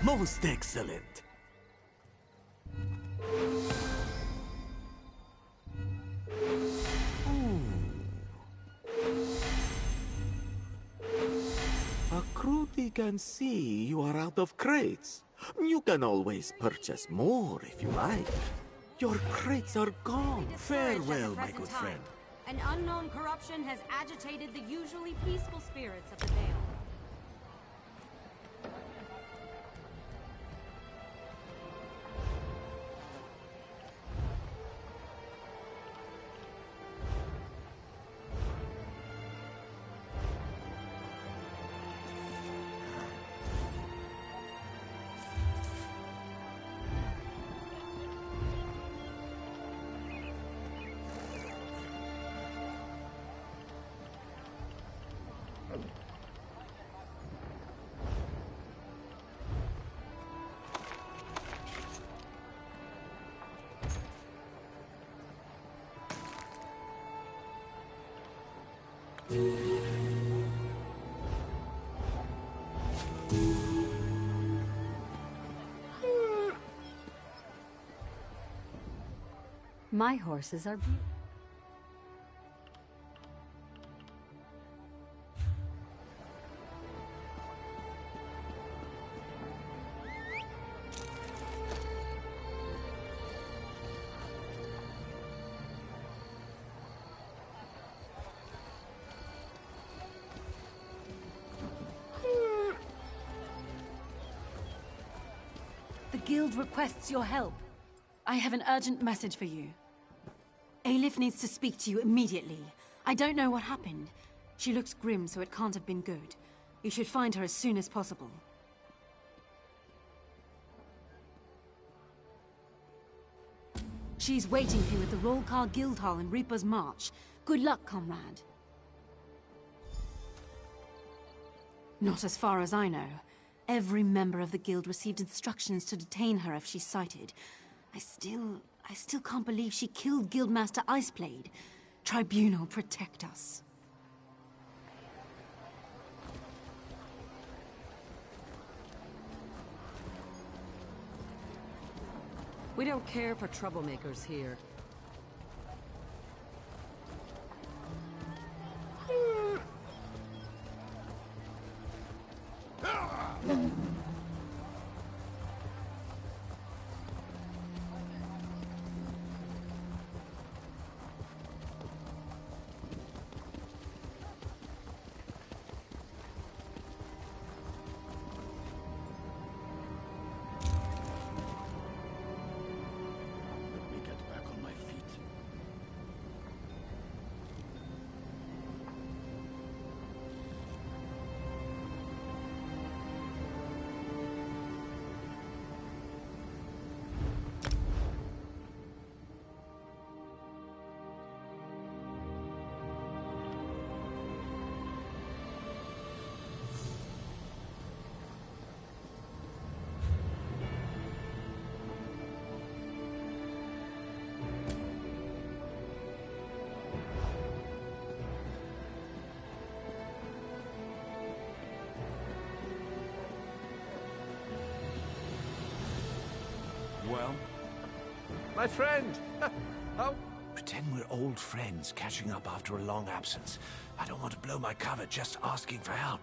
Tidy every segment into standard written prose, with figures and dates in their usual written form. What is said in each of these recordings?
Most excellent. Akruti can see you are out of crates. You can always purchase more if you like. Your crates are gone. Farewell, my good friend. An unknown corruption has agitated the usually peaceful spirits of the Vale. My horses are beautiful. The guild requests your help. I have an urgent message for you. Lv needs to speak to you immediately. I don't know what happened. She looks grim, so it can't have been good. You should find her as soon as possible. She's waiting for you at the Rollcar Guild Hall in Reaper's March. Good luck, comrade. Not as far as I know. Every member of the guild received instructions to detain her if she's sighted. I still can't believe she killed Guildmaster Iceblade. Tribunal, protect us. We don't care for troublemakers here. Well? My friend! How? Pretend we're old friends catching up after a long absence. I don't want to blow my cover just asking for help.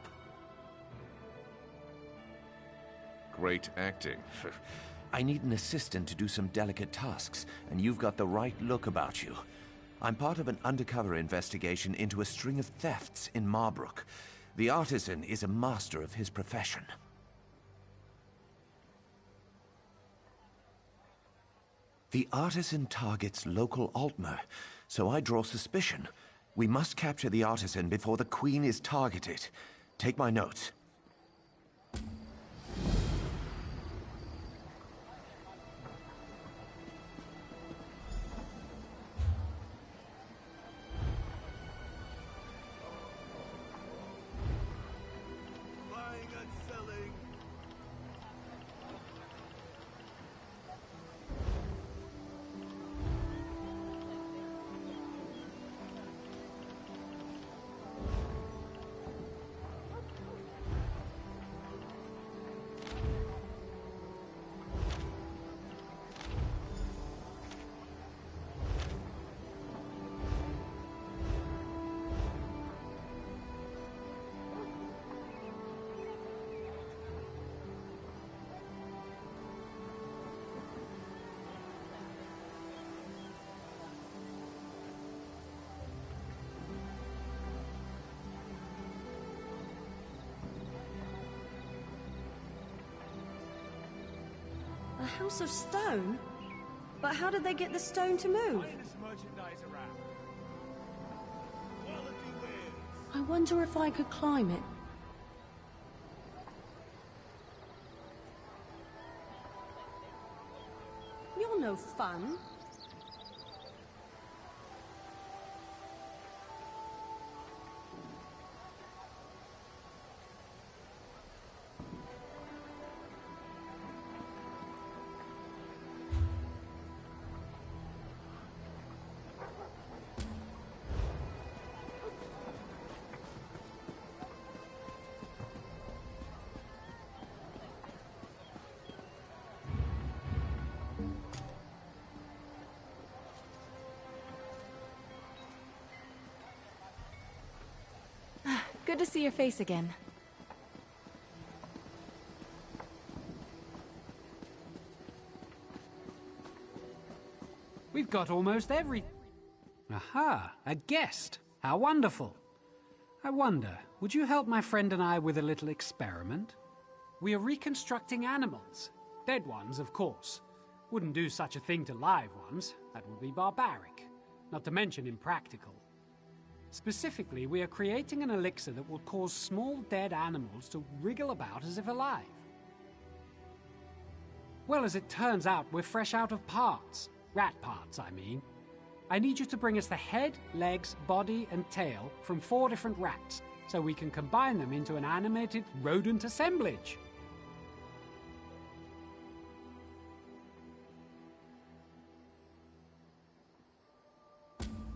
Great acting. I need an assistant to do some delicate tasks, and you've got the right look about you. I'm part of an undercover investigation into a string of thefts in Marbrook. The artisan is a master of his profession. The artisan targets local Altmer, so I draw suspicion. We must capture the artisan before the Queen is targeted. Take my notes. Buying and selling. A house of stone? But how did they get the stone to move? I wonder if I could climb it. You're no fun. Good to see your face again. We've got almost every... Aha, a guest. How wonderful. I wonder, would you help my friend and I with a little experiment? We are reconstructing animals. Dead ones, of course. Wouldn't do such a thing to live ones. That would be barbaric. Not to mention impractical. Specifically, we are creating an elixir that will cause small dead animals to wriggle about as if alive. Well, as it turns out, we're fresh out of parts. Rat parts, I mean. I need you to bring us the head, legs, body, and tail from 4 different rats, so we can combine them into an animated rodent assemblage.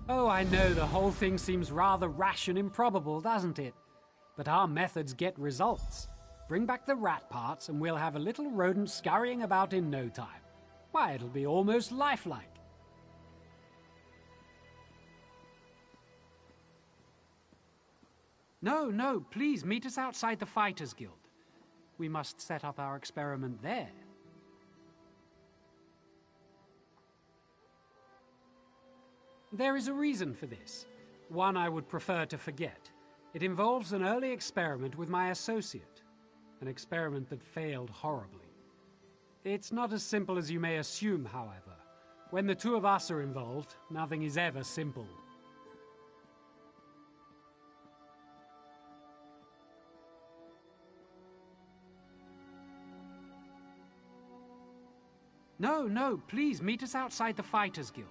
Oh, I know the whole thing seems rather rash and improbable, doesn't it? But our methods get results. Bring back the rat parts and we'll have a little rodent scurrying about in no time. Why, it'll be almost lifelike. No, please meet us outside the Fighters Guild. We must set up our experiment there. There is a reason for this. One I would prefer to forget. It involves an early experiment with my associate. An experiment that failed horribly. It's not as simple as you may assume, however. When the two of us are involved, nothing is ever simple. No, please meet us outside the Fighters Guild.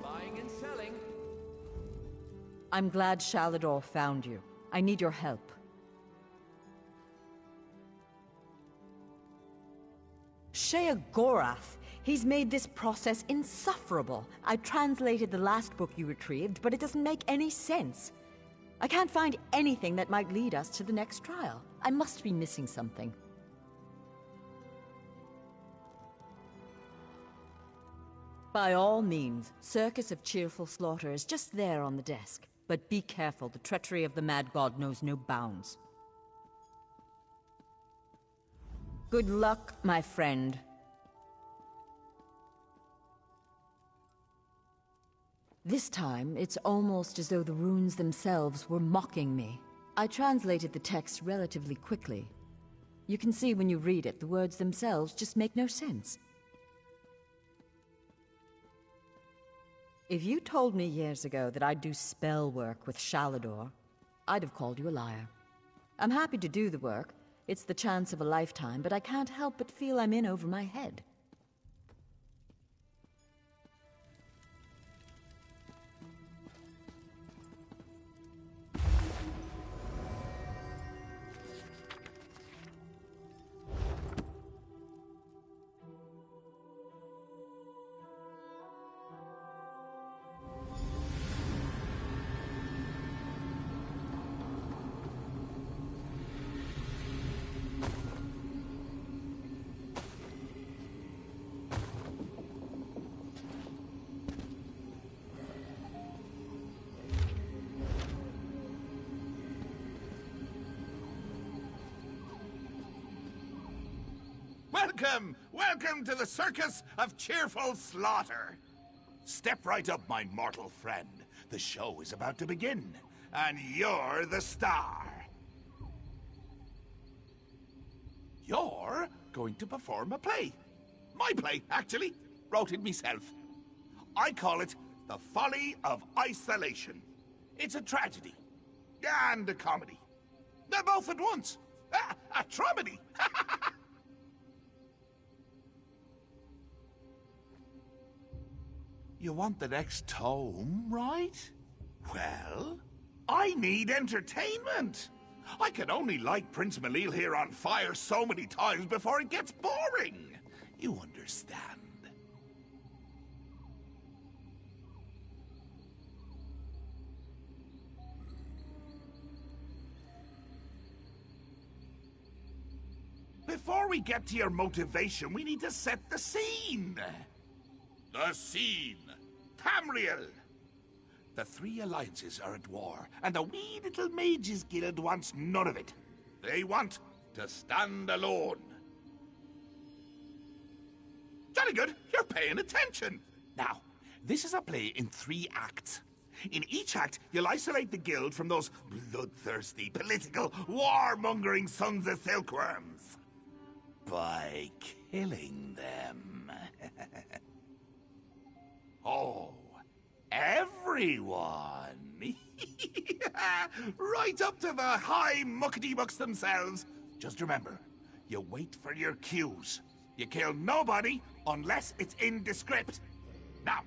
Buying and selling. I'm glad Shalador found you. I need your help. Sheogorath. He's made this process insufferable. I translated the last book you retrieved, but it doesn't make any sense. I can't find anything that might lead us to the next trial. I must be missing something. By all means, Circus of Cheerful Slaughter is just there on the desk. But be careful, the treachery of the Mad God knows no bounds. Good luck, my friend. This time, it's almost as though the runes themselves were mocking me. I translated the text relatively quickly. You can see when you read it, the words themselves just make no sense. If you told me years ago that I'd do spell work with Shalador, I'd have called you a liar. I'm happy to do the work. It's the chance of a lifetime, but I can't help but feel I'm in over my head. Welcome! Welcome to the Circus of Cheerful Slaughter! Step right up, my mortal friend. The show is about to begin, and you're the star. You're going to perform a play. My play, actually. Wrote it myself. I call it The Folly of Isolation. It's a tragedy. And a comedy. They're both at once. A tromedy. You want the next tome, right? Well, I need entertainment. I can only light Prince Malil here on fire so many times before it gets boring. You understand? Before we get to your motivation, we need to set the scene. The scene. Tamriel. The three alliances are at war, and the wee little mages guild wants none of it. They want to stand alone. Jolly good, you're paying attention. Now, this is a play in 3 acts. In each act, you'll isolate the guild from those bloodthirsty, political, warmongering sons of silkworms. By killing them. Oh, everyone. Right up to the high muckety-mucks themselves. Just remember, you wait for your cues. You kill nobody unless it's in the script. Now.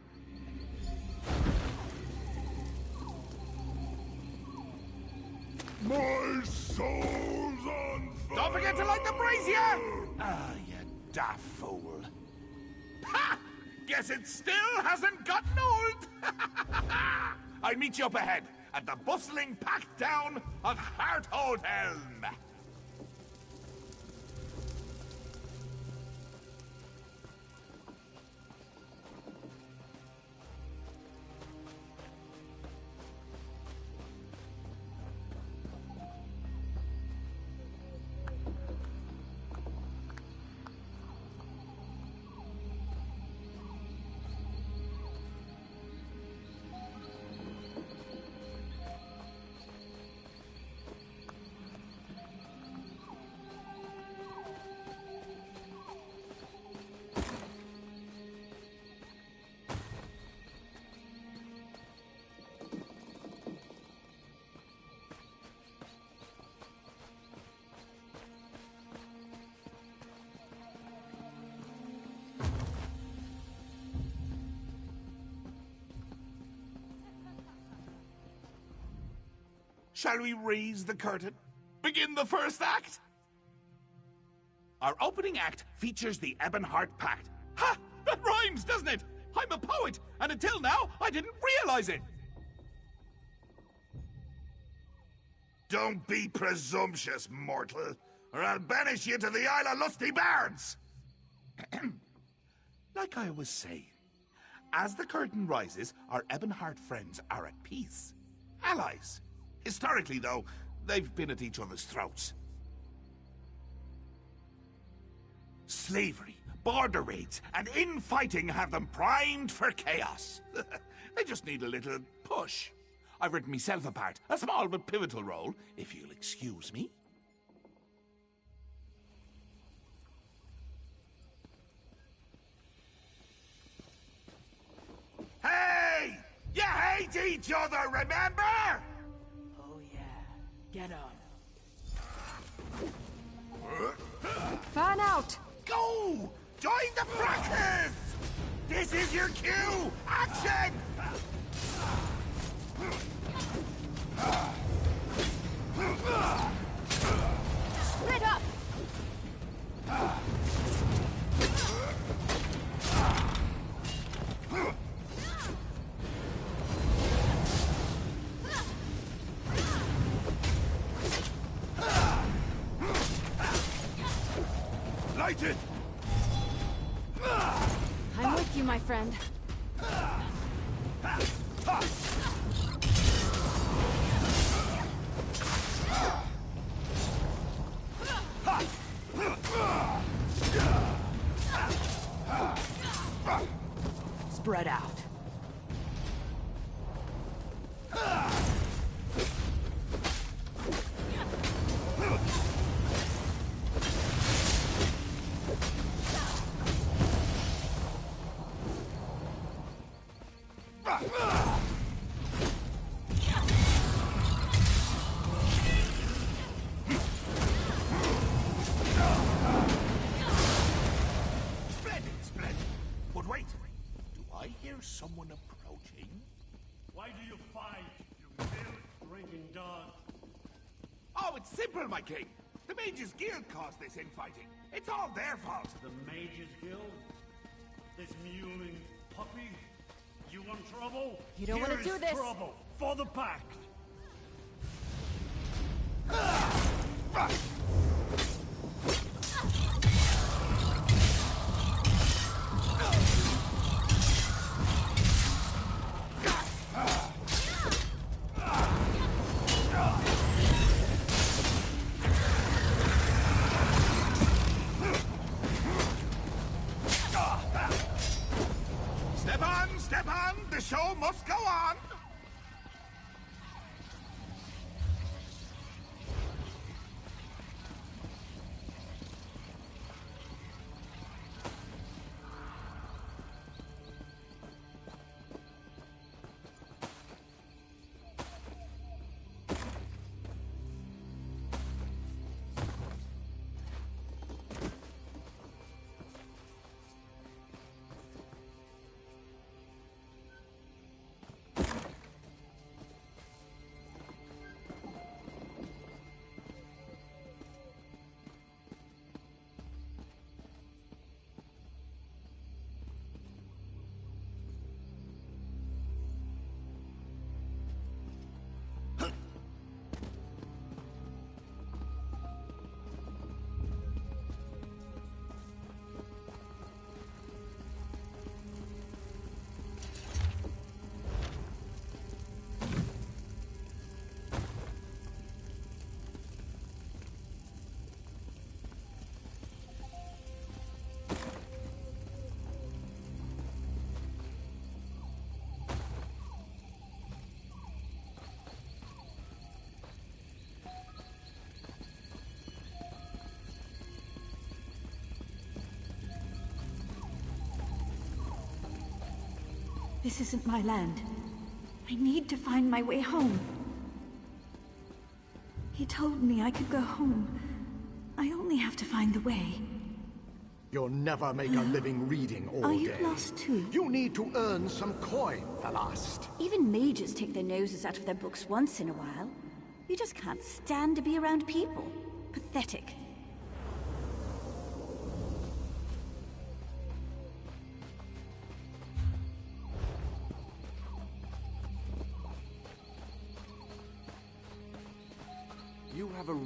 My soul's on fire! Don't forget to light the brazier! Ah, you daft fool. Ha! Guess it still hasn't gotten old! I'll meet you up ahead at the bustling packed town of Heartholdhelm. Shall we raise the curtain? Begin the first act? Our opening act features the Ebonheart Pact. Ha! That rhymes, doesn't it? I'm a poet, and until now, I didn't realize it. Don't be presumptuous, mortal, or I'll banish you to the Isle of Lusty Bards! Like I was saying, as the curtain rises, our Ebonheart friends are at peace. Allies. Historically, though, they've been at each other's throats. Slavery, border raids, and infighting have them primed for chaos. They just need a little push. I've written myself a part, a small but pivotal role, if you'll excuse me. Hey! You hate each other, remember? Oh yeah. Get on. Fan out! Go! Join the fracas! This is your cue! Action! Split up! Light it! I'm with you, my friend. Spread out. Splendid. But wait, do I hear someone approaching? Why do you fight, you milk-drinking dog? Oh, it's simple, my king. The Mages Guild caused this infighting. It's all their fault. The Mages Guild? This mewling puppy? You want trouble? You don't wanna Here do is this. Trouble for the Pact. Step on! The show must go on! This isn't my land. I need to find my way home. He told me I could go home. I only have to find the way. You'll never make a living reading all day. Are you lost too? You need to earn some coin, Thalast. Even mages take their noses out of their books once in a while. You just can't stand to be around people. Pathetic.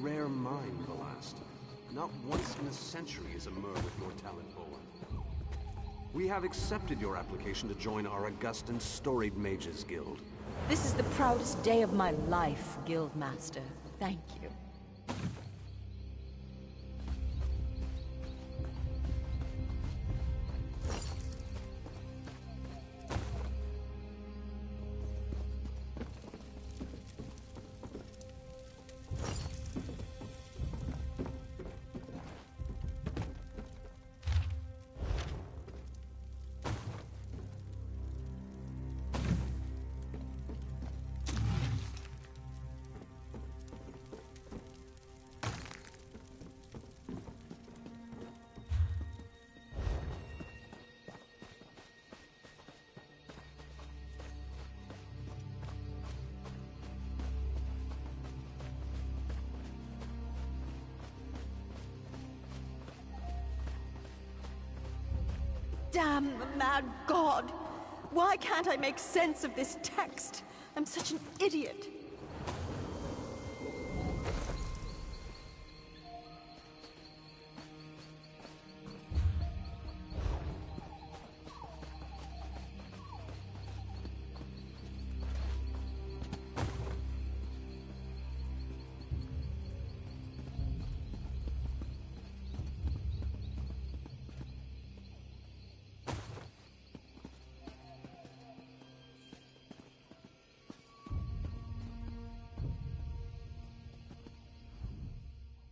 rare mind, Belast. Not once in a century is a Mer with your talent born. We have accepted your application to join our august and storied Mages Guild. This is the proudest day of my life, Guildmaster. Thank you. Damn the mad god! Why can't I make sense of this text? I'm such an idiot.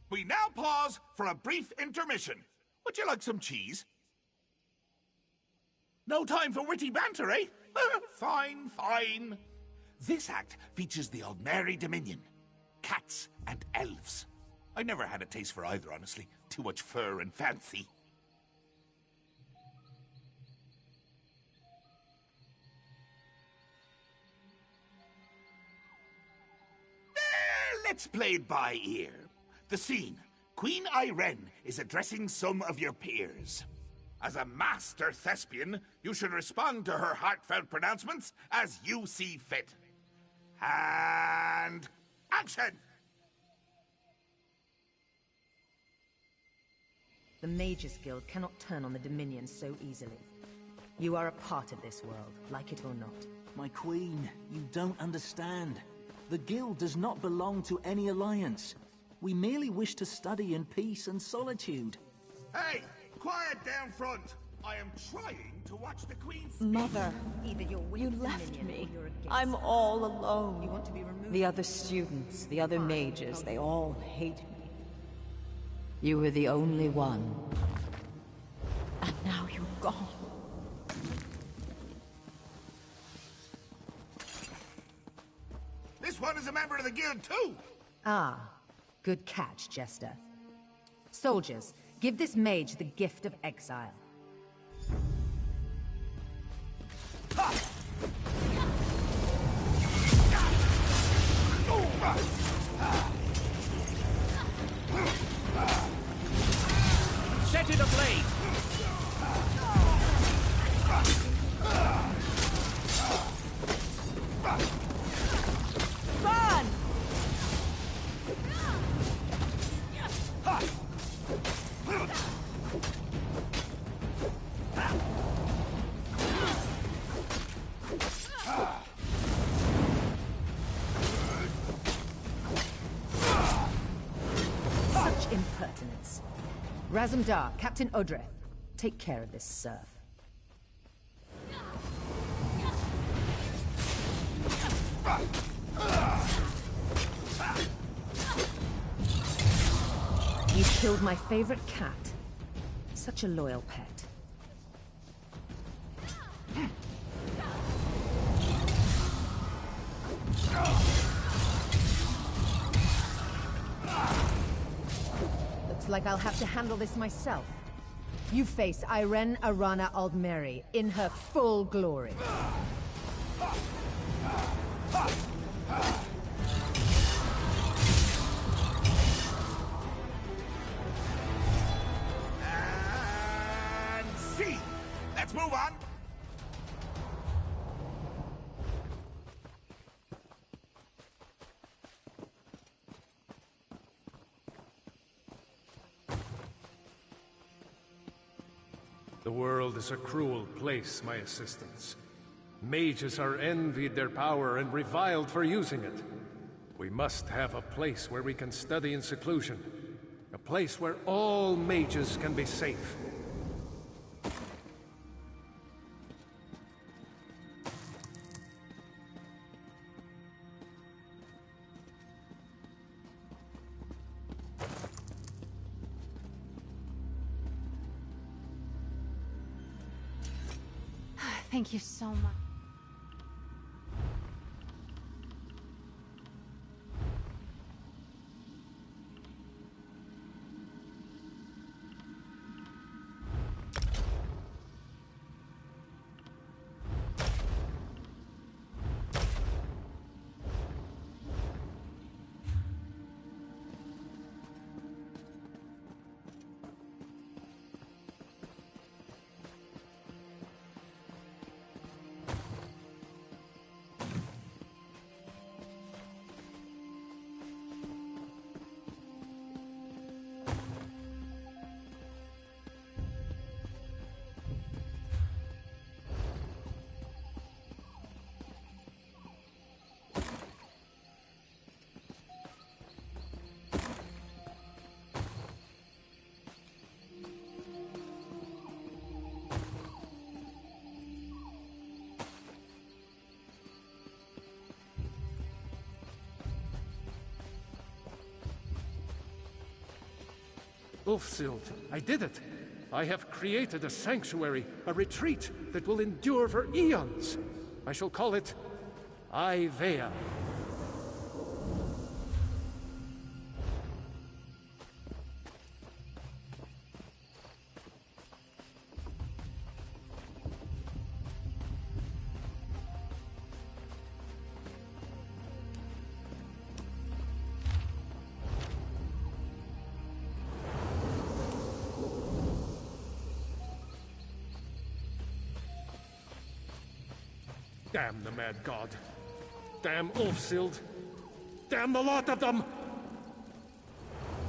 We now pause for a brief intermission. Would you like some cheese? No time for witty banter, eh? Fine, fine. This act features the Aldmeri Dominion. Cats and elves. I never had a taste for either, honestly. Too much fur and fancy. Let's play it by ear. The scene. Queen Irene is addressing some of your peers. As a master thespian, you should respond to her heartfelt pronouncements as you see fit. And action! The Mages Guild cannot turn on the Dominion so easily. You are a part of this world, like it or not. My queen, you don't understand. The Guild does not belong to any alliance. We merely wish to study in peace and solitude. Hey, quiet down front. I am trying to watch the Queen speak. Mother, Either you're with you the left Dominion me. or you're against I'm it. all alone. You want to be removed? The other students, the other mages, they all hate me. You were the only one. And now you're gone. This one is a member of the Guild, too. Ah, good catch, Jester. Soldiers, give this mage the gift of exile. Set it ablaze! Run! Such impertinence. Razumdar, Captain Odreth, take care of this serf. You killed my favorite cat. Such a loyal pet. Looks like I'll have to handle this myself. You face Irene Arana Aldmeri in her full glory. And see. Let's move on. The world is a cruel place, my assistants. Mages are envied their power and reviled for using it. We must have a place where we can study in seclusion. A place where all mages can be safe. Thank you so much. Ulfsild, I did it! I have created a sanctuary, a retreat that will endure for eons. I shall call it Ivea. Damn the mad god. Damn Ulfsild. Damn the lot of them!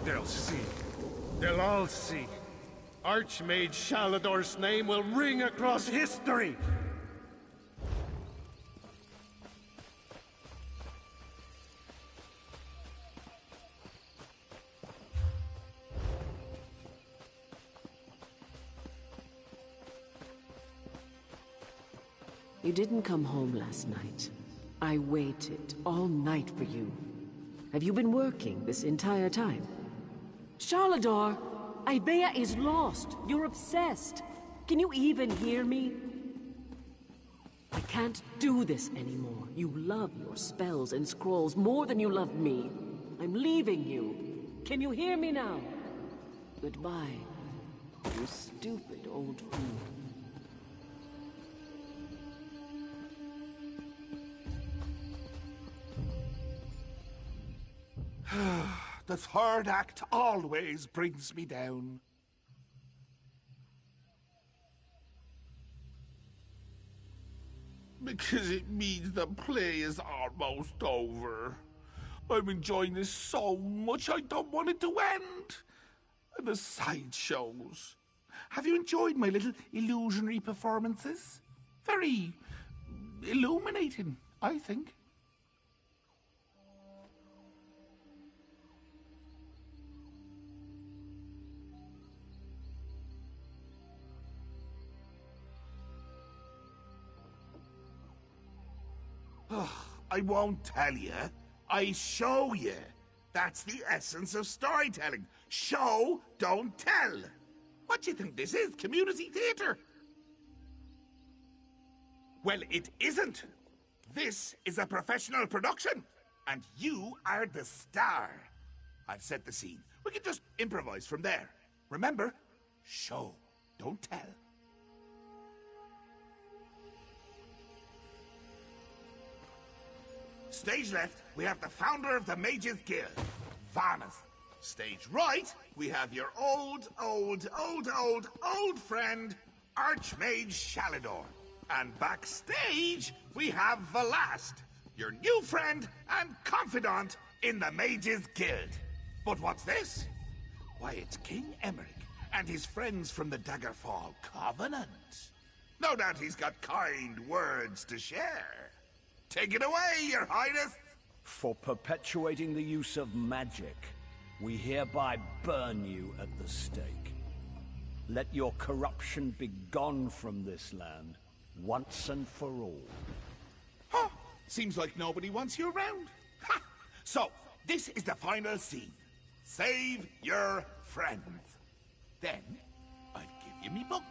They'll see. They'll all see. Archmage Shalador's name will ring across history! You didn't come home last night. I waited all night for you. Have you been working this entire time? Shalador, Ivea is lost. You're obsessed. Can you even hear me? I can't do this anymore. You love your spells and scrolls more than you love me. I'm leaving you. Can you hear me now? Goodbye, you stupid old fool. The third act always brings me down. Because it means the play is almost over. I'm enjoying this so much I don't want it to end. And the sideshows. Have you enjoyed my little illusionary performances? Very illuminating, I think. I won't tell you. I show you. That's the essence of storytelling. Show, don't tell. What do you think this is? Community theater? Well, it isn't. This is a professional production. And you are the star. I've set the scene. We can just improvise from there. Remember, show, don't tell. Stage left, we have the founder of the Mages Guild, Varnus. Stage right, we have your old friend, Archmage Shalador. And backstage, we have Velast, your new friend and confidant in the Mages Guild. But what's this? Why, it's King Emmerich, And his friends from the Daggerfall Covenant. No doubt he's got kind words to share. Take it away, Your Highness! For perpetuating the use of magic, we hereby burn you at the stake. Let your corruption be gone from this land, once and for all. Huh. Seems like nobody wants you around. Ha! So, this is the final scene. Save your friends. Then, I'll give you me book.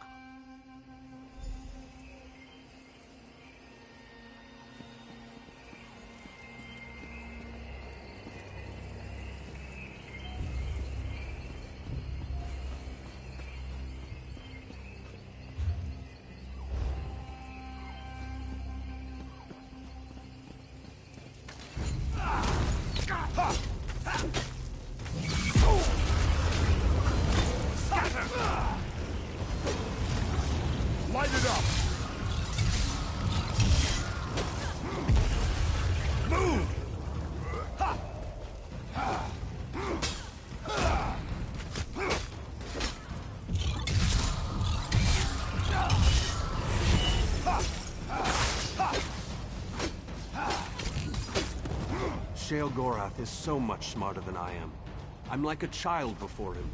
Light it up! Move! Shale Gorath is so much smarter than I am. I'm like a child before him.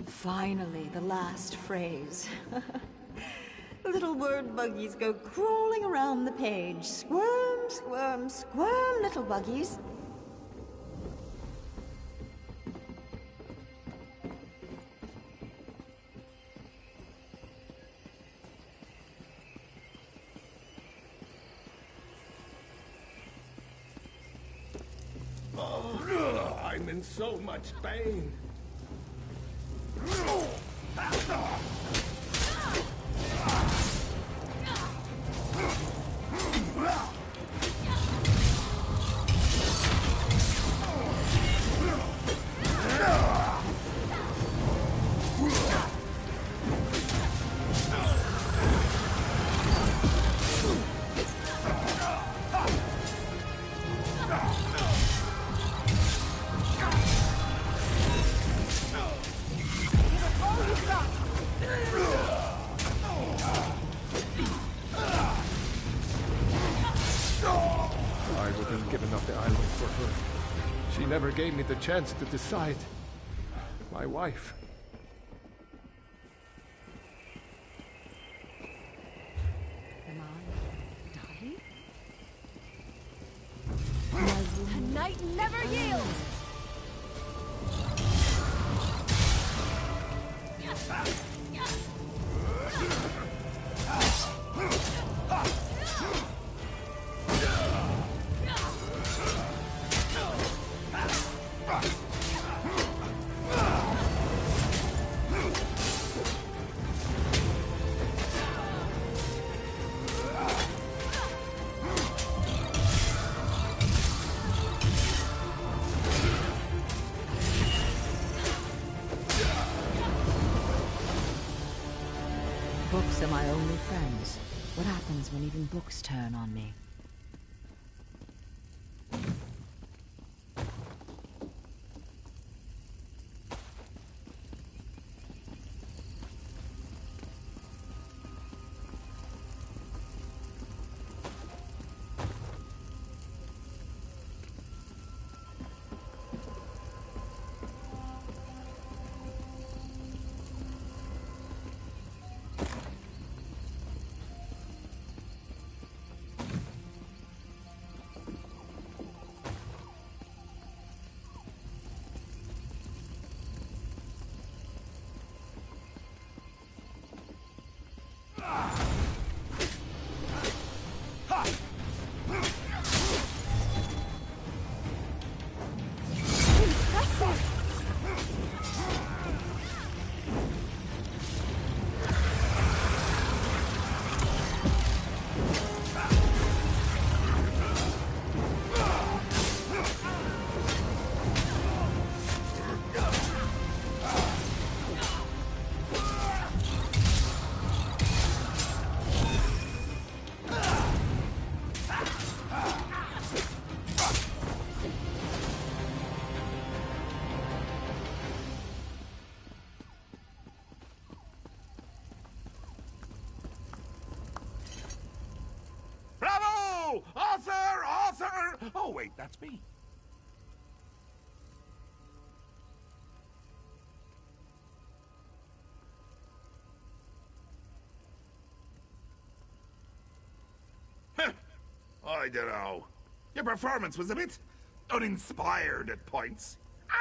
Finally, the last phrase. Little word buggies go crawling around the page. Squirm, squirm, squirm, little buggies. Oh, I'm in so much pain. I would have given up the island for her. She never gave me the chance to decide. My wife. Am I dying? The night never yields! Books are my only friends. What happens when even books turn on me? That's me. I don't know. Your performance was a bit uninspired at points.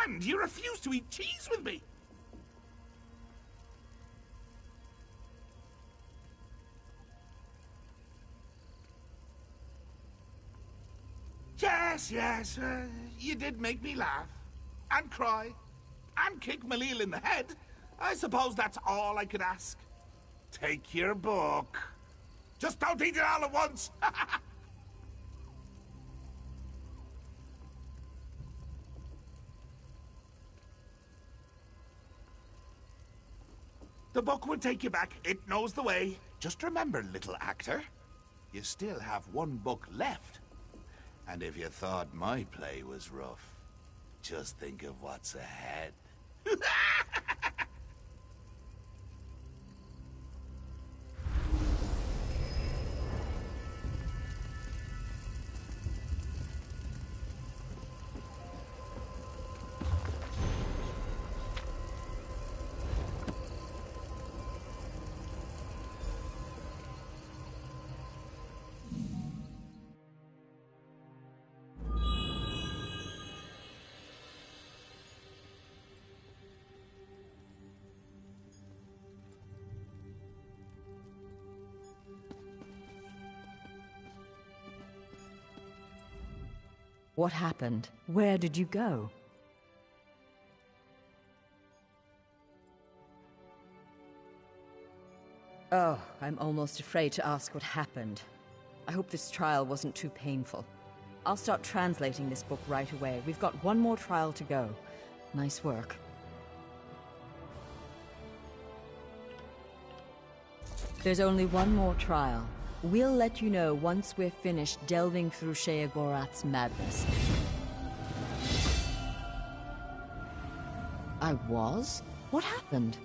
And you refused to eat cheese with me. Yes, you did make me laugh. And cry. And kick Malil in the head. I suppose that's all I could ask. Take your book. Just don't eat it all at once. The book will take you back. It knows the way. Just remember, little actor, you still have one book left. And if you thought my play was rough, just think of what's ahead. What happened? Where did you go? Oh, I'm almost afraid to ask what happened. I hope this trial wasn't too painful. I'll start translating this book right away. We've got one more trial to go. Nice work. There's only one more trial. We'll let you know once we're finished delving through Sheogorath's madness. I was? What happened?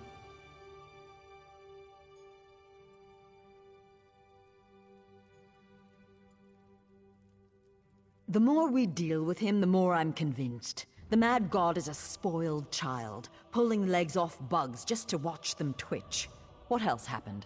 The more we deal with him, the more I'm convinced. The Mad God is a spoiled child, pulling legs off bugs just to watch them twitch. What else happened?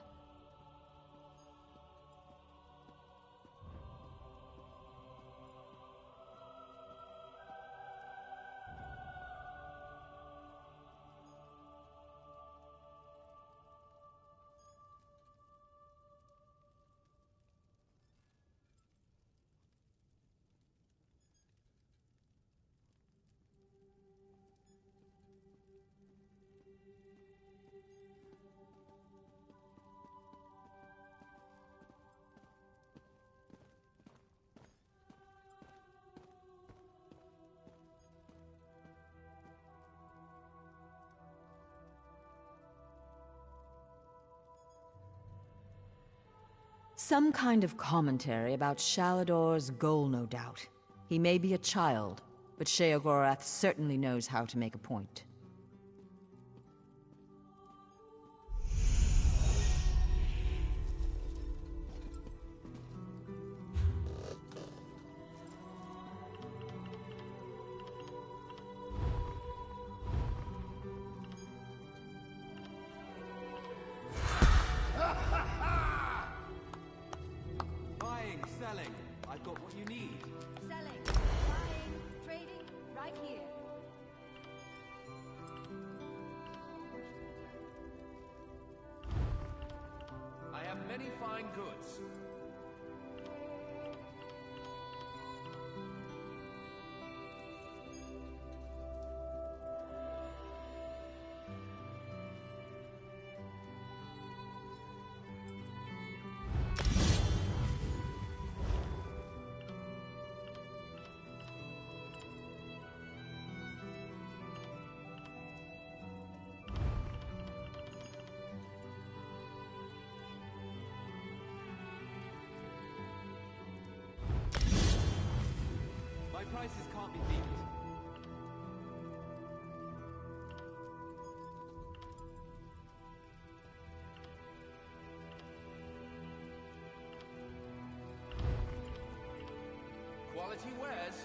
Some kind of commentary about Shalador's goal, no doubt. He may be a child, but Sheogorath certainly knows how to make a point. Selling. I've got what you need. Selling, buying, trading, right here. I have many fine goods. My prices can't be beat. Quality wares.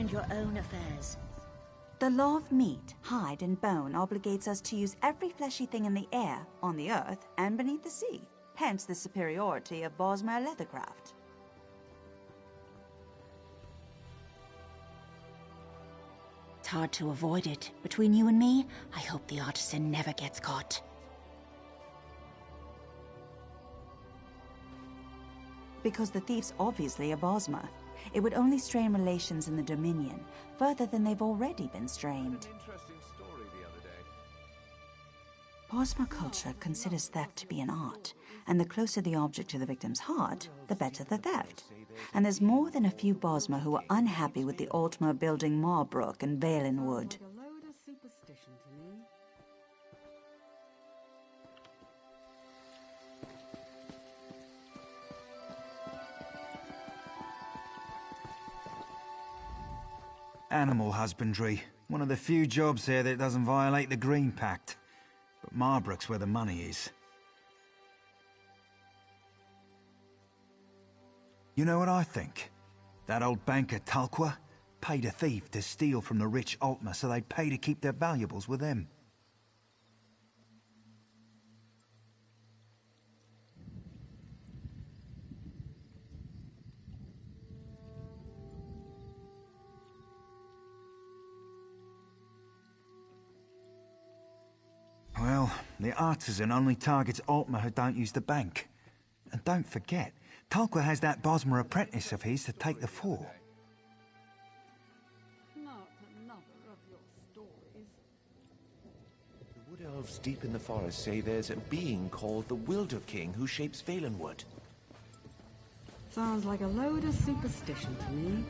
mind your own affairs. The law of meat, hide, and bone obligates us to use every fleshy thing in the air, on the earth, and beneath the sea. Hence the superiority of Bosmer leathercraft. It's hard to avoid it. Between you and me, I hope the artisan never gets caught. Because the thief's obviously a Bosmer. It would only strain relations in the Dominion, further than they've already been strained. Interesting story the other day. Bosmer culture considers theft to be an art, and the closer the object to the victim's heart, the better the theft. And there's more than a few Bosmer who are unhappy with the Altmer building Marbrook and Valenwood. Animal husbandry. One of the few jobs here that doesn't violate the Green Pact. But Marbrook's where the money is. You know what I think? That old banker Talqua paid a thief to steal from the rich Altmer so they'd pay to keep their valuables with them. Well, the artisan only targets Altmer who don't use the bank. And don't forget, Talqua has that Bosmer apprentice of his to take the fall. Not another of your stories. The Wood Elves deep in the forest say there's a being called the Wilder King who shapes Valenwood. Sounds like a load of superstition to me.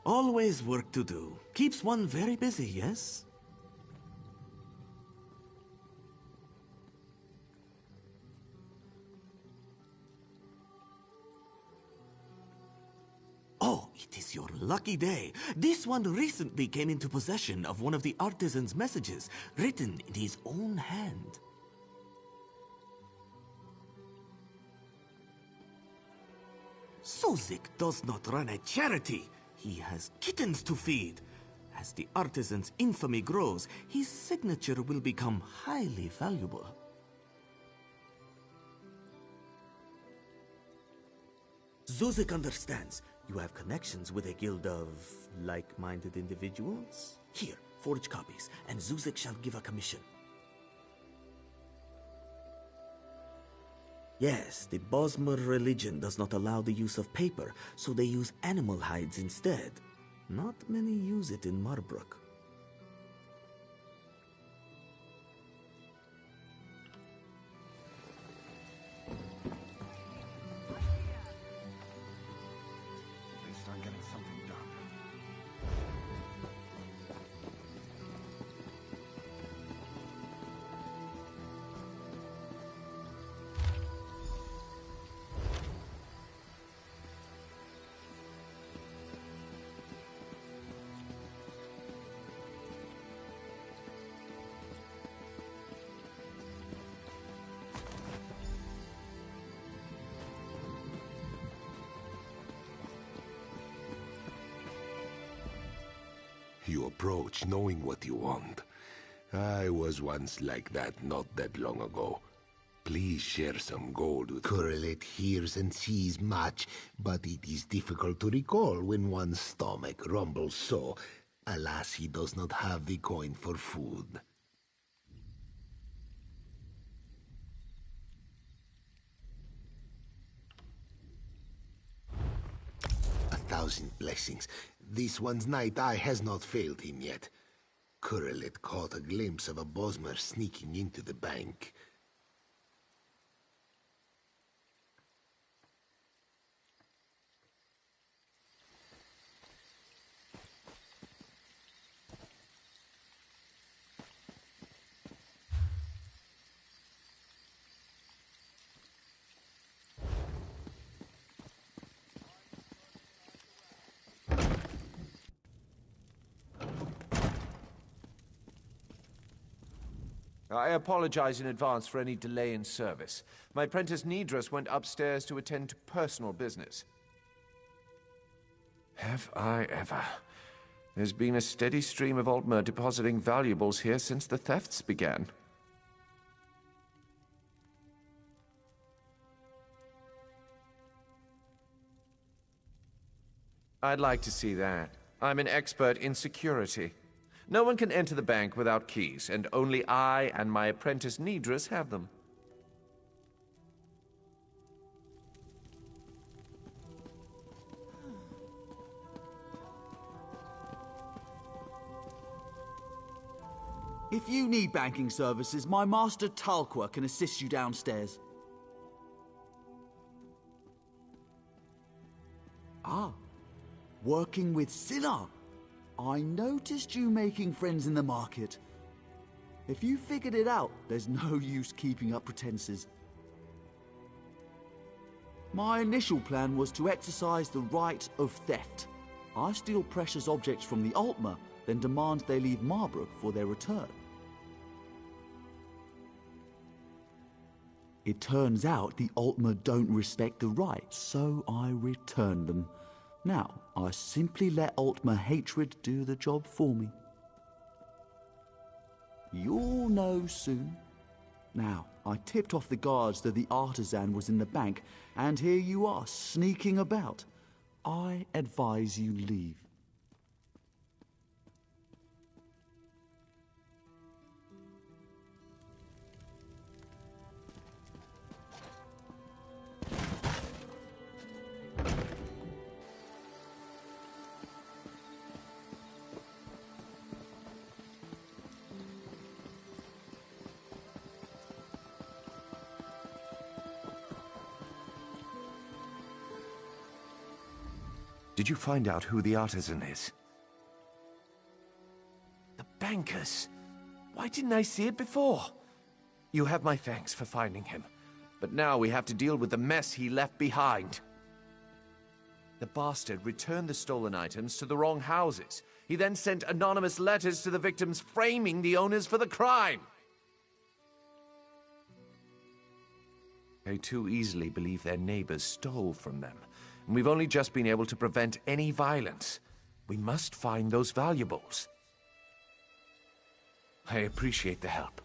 Always work to do. Keeps one very busy, yes? Oh, it is your lucky day. This one recently came into possession of one of the artisan's messages, written in his own hand. Suzik does not run a charity. He has kittens to feed. As the artisan's infamy grows, his signature will become highly valuable. Suzik understands. You have connections with a guild of like-minded individuals? Here, forge copies, and Suzik shall give a commission. Yes, the Bosmer religion does not allow the use of paper, so they use animal hides instead. Not many use it in Marbrook. At least I'm getting something done. You approach knowing what you want. I was once like that not that long ago. Please share some gold with... Correlate hears and sees much, but it is difficult to recall when one's stomach rumbles so. Alas, he does not have the coin for food. A thousand blessings. This one's night eye has not failed him yet. Correlate caught a glimpse of a Bosmer sneaking into the bank. I apologize in advance for any delay in service. My apprentice Nidras went upstairs to attend to personal business. Have I ever? There's been a steady stream of Altmer depositing valuables here since the thefts began. I'd like to see that. I'm an expert in security. No one can enter the bank without keys, and only I and my apprentice Nidras have them. If you need banking services, my master Talqua can assist you downstairs. Ah, working with Scylla. I noticed you making friends in the market. If you figured it out, there's no use keeping up pretenses. My initial plan was to exercise the right of theft. I steal precious objects from the Altmer, then demand they leave Marbrook for their return. It turns out the Altmer don't respect the rights, so I return them. Now, I simply let Altmer hatred do the job for me. You'll know soon. Now, I tipped off the guards that the artisan was in the bank, and here you are, sneaking about. I advise you leave. Did you find out who the artisan is? The bankers! Why didn't I see it before? You have my thanks for finding him. But now we have to deal with the mess he left behind. The bastard returned the stolen items to the wrong houses. He then sent anonymous letters to the victims framing the owners for the crime. They too easily believe their neighbors stole from them. And we've only just been able to prevent any violence. We must find those valuables. I appreciate the help.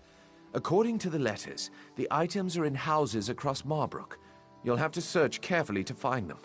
According to the letters, the items are in houses across Marbrook. You'll have to search carefully to find them.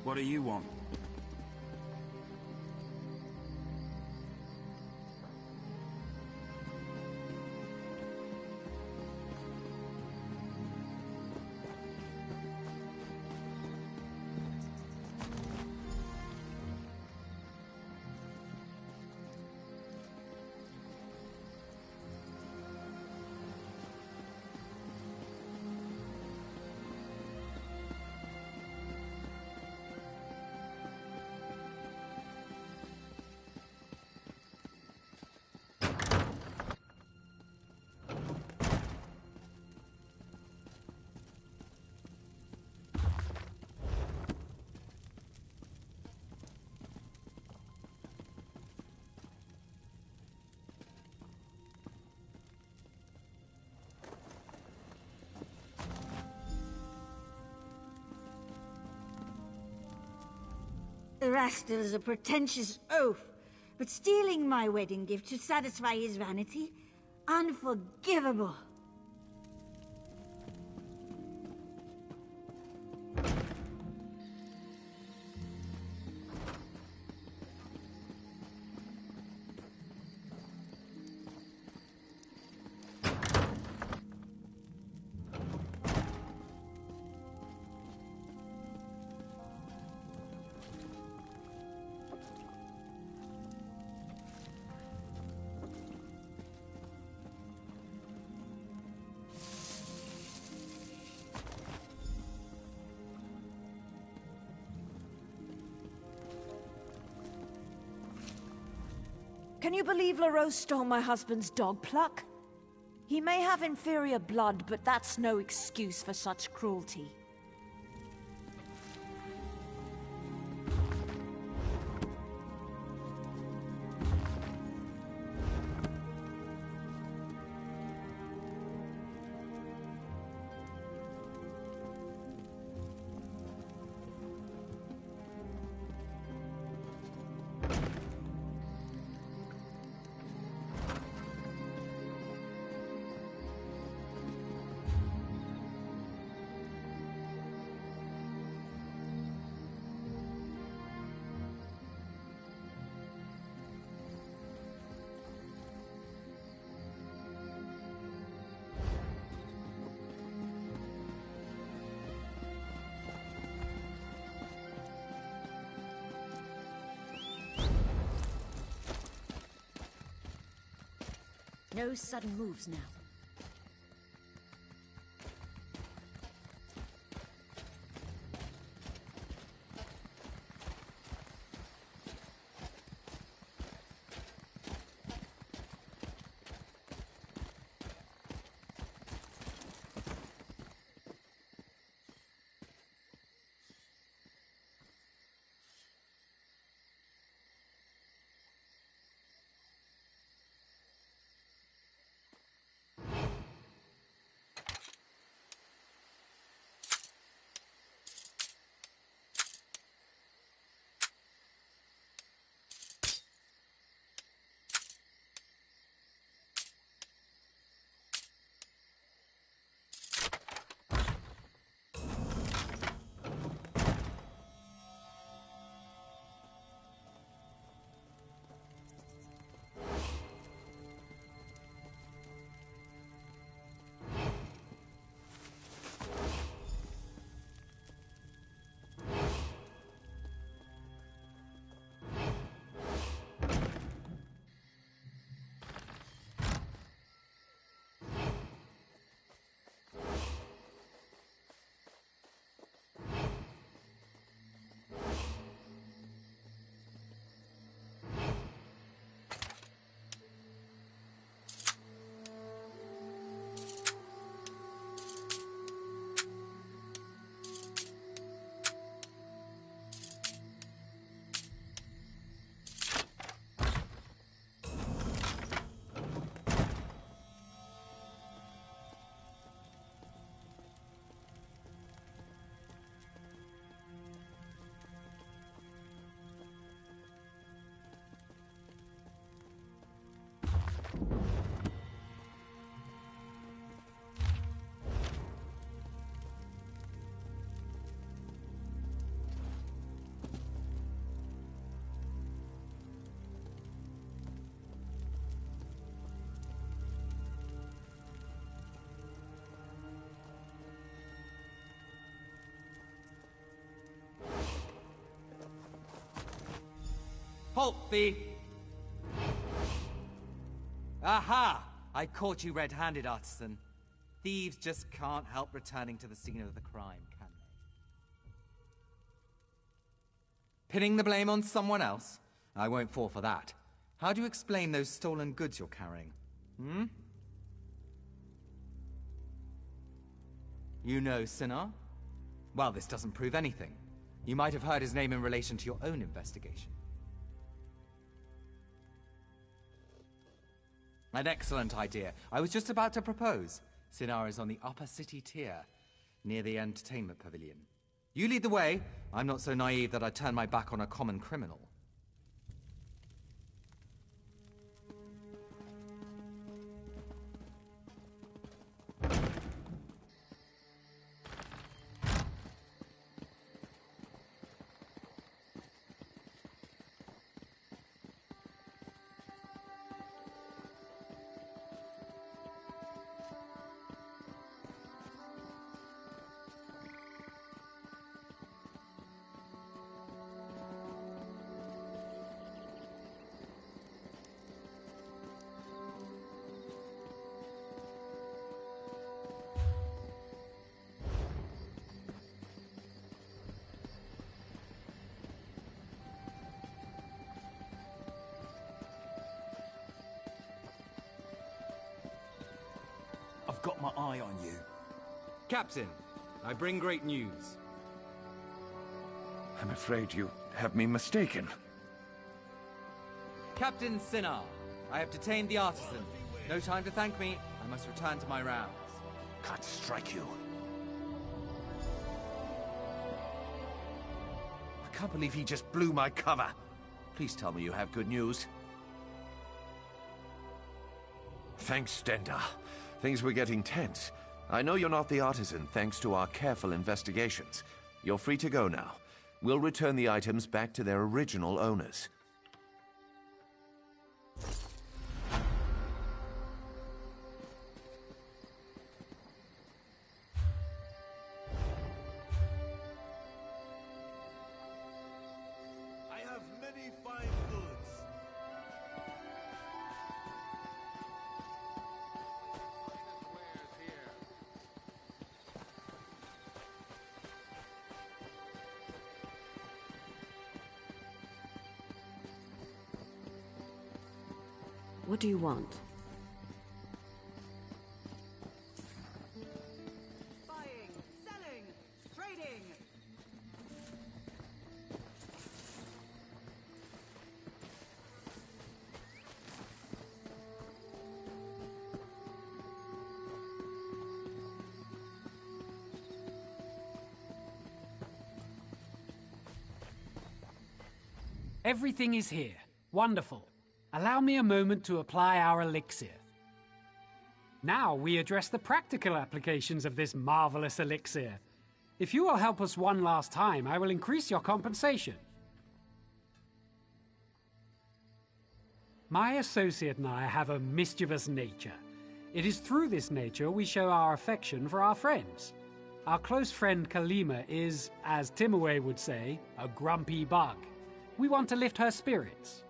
What do you want? Rastal's a pretentious oaf, but stealing my wedding gift to satisfy his vanity? Unforgivable. Can you believe LaRose stole my husband's dog pluck? He may have inferior blood, but that's no excuse for such cruelty. No sudden moves now. Halt, thief! Aha! I caught you red-handed, artisan. Thieves just can't help returning to the scene of the crime, can they? Pinning the blame on someone else? I won't fall for that. How do you explain those stolen goods you're carrying? Hmm? You know Sinar? Well, this doesn't prove anything. You might have heard his name in relation to your own investigation. An excellent idea. I was just about to propose. Sinar is on the upper city tier, near the entertainment pavilion. You lead the way. I'm not so naive that I'd turn my back on a common criminal. I've got my eye on you. Captain, I bring great news. I'm afraid you have me mistaken. Captain Sinar, I have detained the artisan. No time to thank me. I must return to my rounds. Can't strike you. I can't believe he just blew my cover. Please tell me you have good news. Thanks, Stenda. Things were getting tense. I know you're not the artisan, thanks to our careful investigations. You're free to go now. We'll return the items back to their original owners. I have many fine goods. What do you want? Buying, selling, trading. Everything is here. Wonderful. Allow me a moment to apply our elixir. Now we address the practical applications of this marvelous elixir. If you will help us one last time, I will increase your compensation. My associate and I have a mischievous nature. It is through this nature we show our affection for our friends. Our close friend Kalima is, as Timaway would say, a grumpy bug. We want to lift her spirits.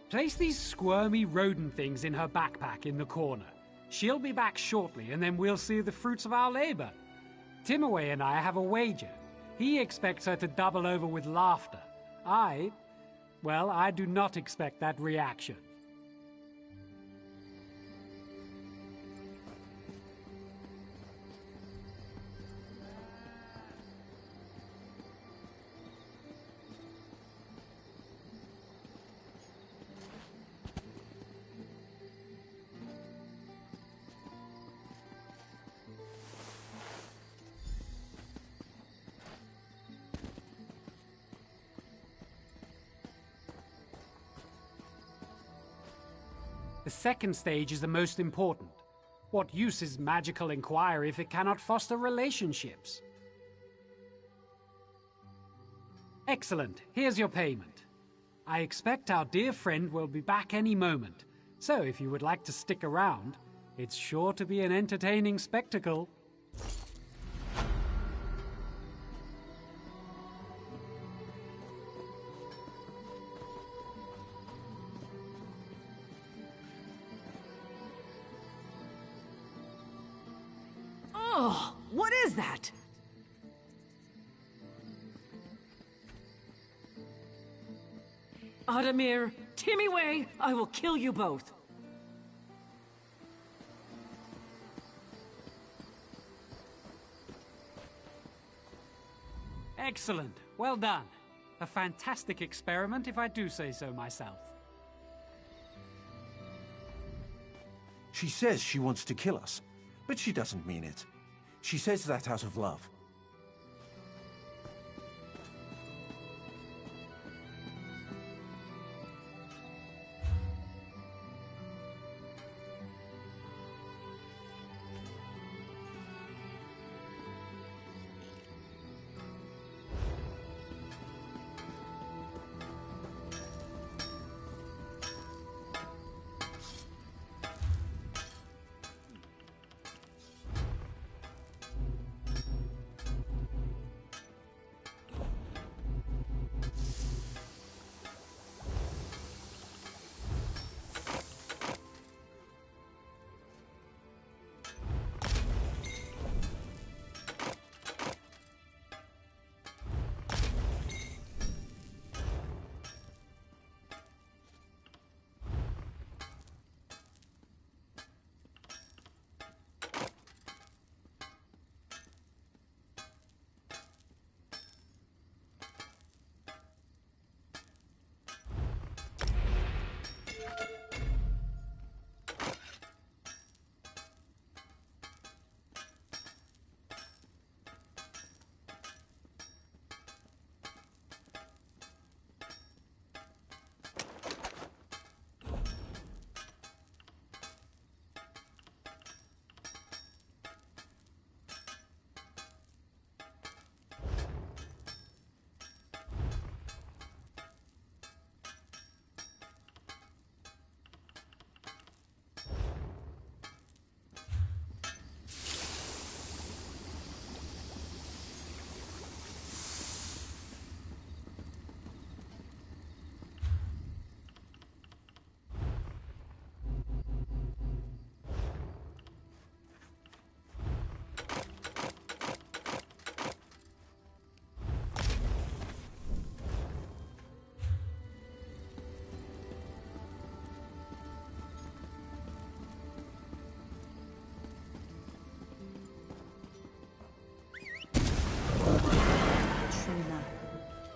Place these squirmy rodent things in her backpack in the corner. She'll be back shortly, and then we'll see the fruits of our labor. Timaway and I have a wager. He expects her to double over with laughter. I do not expect that reaction. The second stage is the most important. What use is magical inquiry if it cannot foster relationships? Excellent. Here's your payment. I expect our dear friend will be back any moment, so if you would like to stick around, it's sure to be an entertaining spectacle. is that? Adamir, Timmy, I will kill you both. Excellent. Well done. A fantastic experiment, if I do say so myself. She says she wants to kill us, but she doesn't mean it. She says that out of love.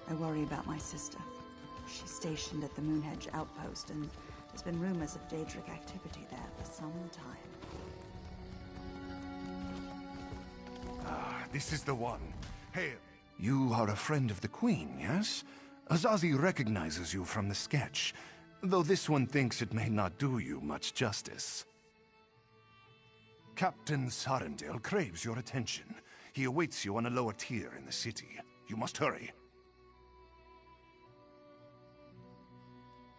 I worry about my sister. She's stationed at the Moonhedge outpost, and there's been rumors of Daedric activity there for some time. Ah, this is the one. Hey, you are a friend of the Queen, yes? Azazi recognizes you from the sketch, though this one thinks it may not do you much justice. Captain Sarendale craves your attention. He awaits you on a lower tier in the city. You must hurry.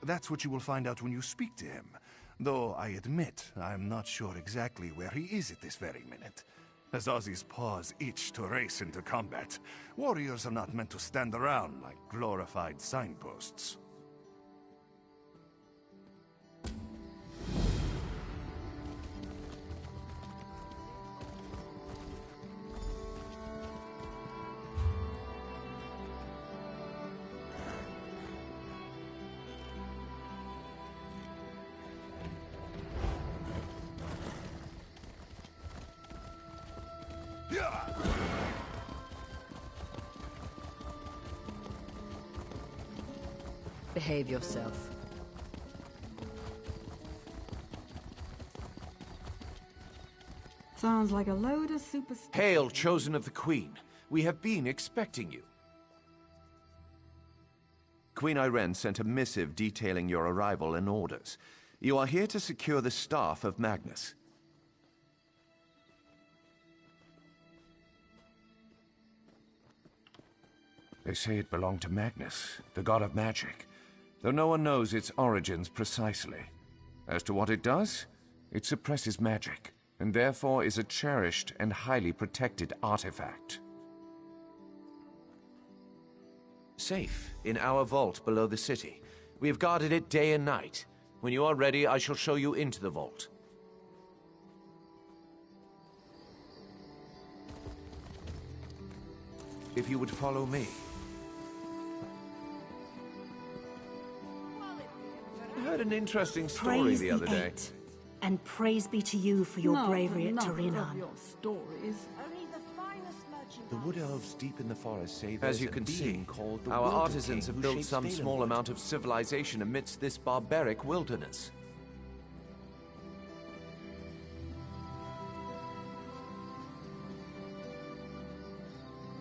That's what you will find out when you speak to him. Though I admit, I'm not sure exactly where he is at this very minute. Azazi's paws itch to race into combat. Warriors are not meant to stand around like glorified signposts. Behave yourself. Sounds like a load of superstition. Hail, chosen of the Queen. We have been expecting you. Queen Irene sent a missive detailing your arrival and orders. You are here to secure the staff of Magnus. They say it belonged to Magnus, the god of magic, though no one knows its origins precisely. As to what it does, it suppresses magic, and therefore is a cherished and highly protected artifact. Safe in our vault below the city. We have guarded it day and night. When you are ready, I shall show you into the vault. if you would follow me. I heard an interesting story Praise the other day. Eight, and praise be to you for your bravery at Torinan. Your stories. Only the finest merchandise. The wood elves deep in the forest say As there's you a can being see, called the our Wilder artisans King have who built shapes some small Valenwood. amount of civilization amidst this barbaric wilderness.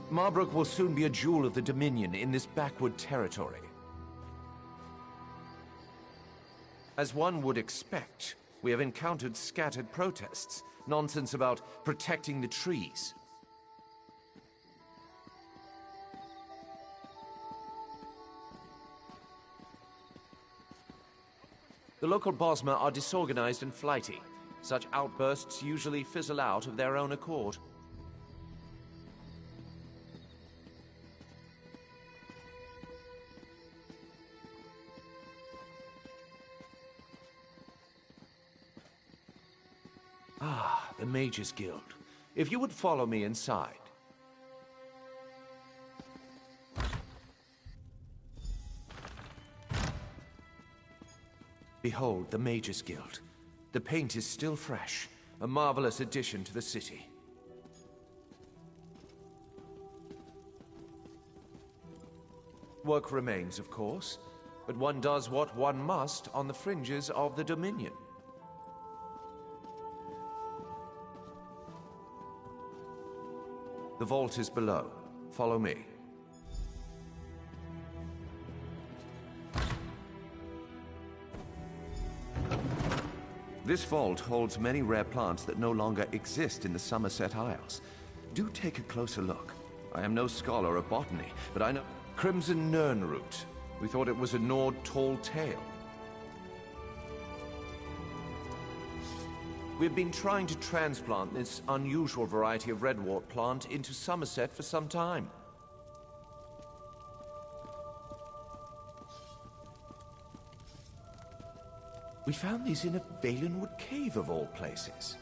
Marbrook will soon be a jewel of the Dominion in this backwood territory. As one would expect, we have encountered scattered protests, nonsense about protecting the trees. The local Bosmer are disorganized and flighty. Such outbursts usually fizzle out of their own accord. Ah, the Mages Guild. If you would follow me inside. Behold, the Mages Guild. The paint is still fresh, a marvelous addition to the city. Work remains, of course, but one does what one must on the fringes of the Dominion. The vault is below. Follow me. This vault holds many rare plants that no longer exist in the Somerset Isles. Do take a closer look. I am no scholar of botany, but I know Crimson Nernroot. We thought it was a Nord tall tale. We've been trying to transplant this unusual variety of redwort plant into Somerset for some time. We found these in a Valenwood cave of all places.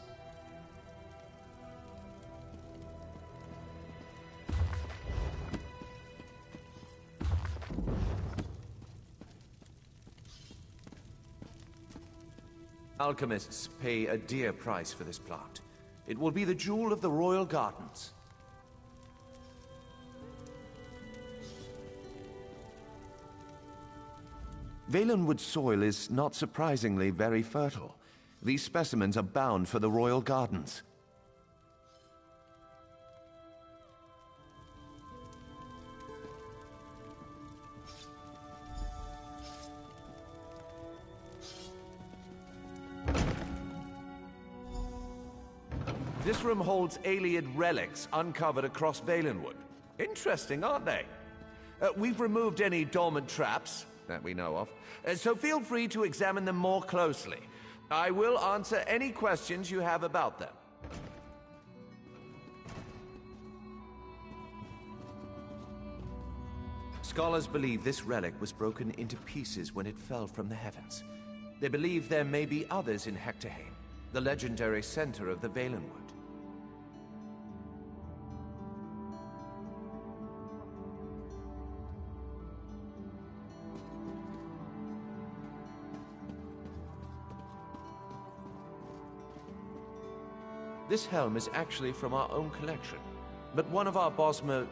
Alchemists pay a dear price for this plant. It will be the jewel of the royal gardens. Valenwood soil is not surprisingly very fertile. These specimens are bound for the royal gardens. This room holds Ayleid relics uncovered across Valenwood. Interesting, aren't they? We've removed any dormant traps that we know of, so feel free to examine them more closely. I will answer any questions you have about them. Scholars believe this relic was broken into pieces when it fell from the heavens. They believe there may be others in Hectorheim, the legendary center of the Valenwood. This helm is actually from our own collection, but one of our Bosmer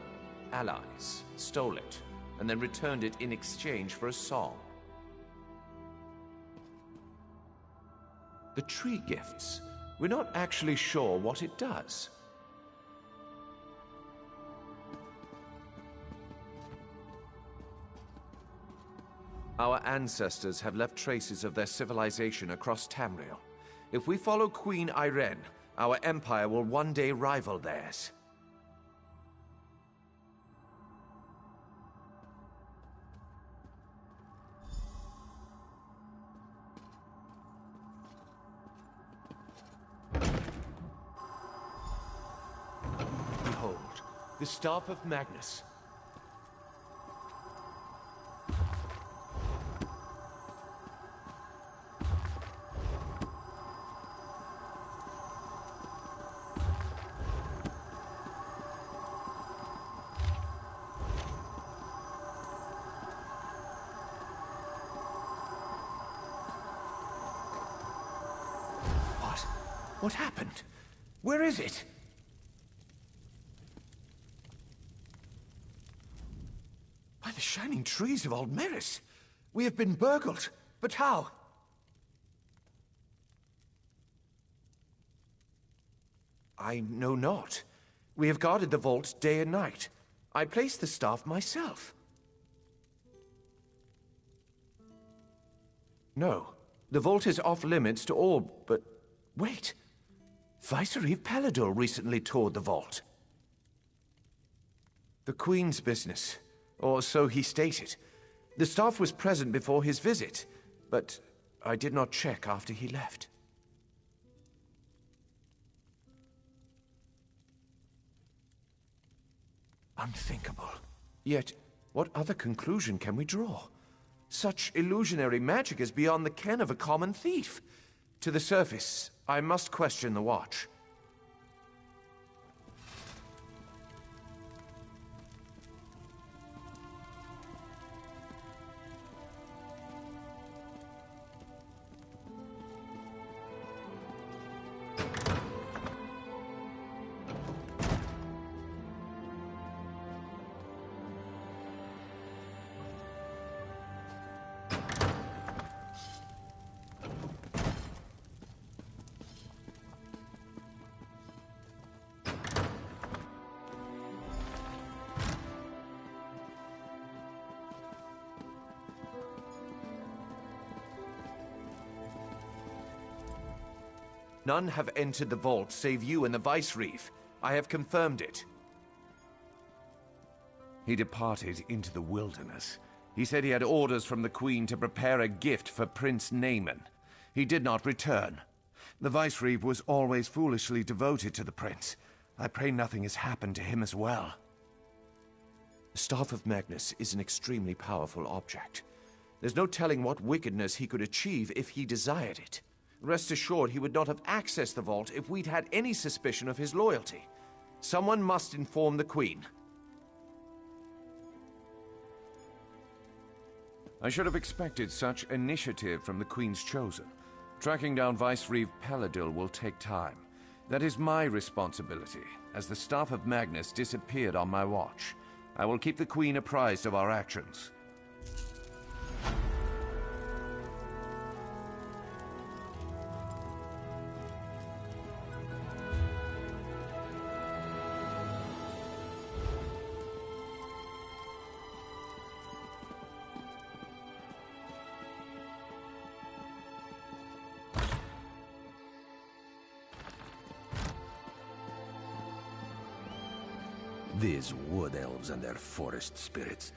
allies stole it, and then returned it in exchange for a song. The tree gifts. We're not actually sure what it does. Our ancestors have left traces of their civilization across Tamriel. If we follow Queen Irene, our empire will one day rival theirs. Behold, the Staff of Magnus. What happened? Where is it? By the shining trees of Old Meris! We have been burgled! But how? I know not. We have guarded the vault day and night. I placed the staff myself. No, the vault is off-limits to all, but... wait! Vicereeve Palador recently toured the vault. The Queen's business, or so he stated. The staff was present before his visit, but I did not check after he left. Unthinkable. Yet, what other conclusion can we draw? Such illusionary magic is beyond the ken of a common thief. To the surface, I must question the watch. None have entered the vault save you and the Vicereeve. I have confirmed it. He departed into the wilderness. He said he had orders from the Queen to prepare a gift for Prince Naaman. He did not return. The Vicereeve was always foolishly devoted to the Prince. I pray nothing has happened to him as well. The Staff of Magnus is an extremely powerful object. There's no telling what wickedness he could achieve if he desired it. Rest assured he would not have accessed the vault if we'd had any suspicion of his loyalty. Someone must inform the Queen. I should have expected such initiative from the Queen's Chosen. Tracking down Vicereeve Paladil will take time. That is my responsibility, as the Staff of Magnus disappeared on my watch. I will keep the Queen apprised of our actions. These wood elves and their forest spirits.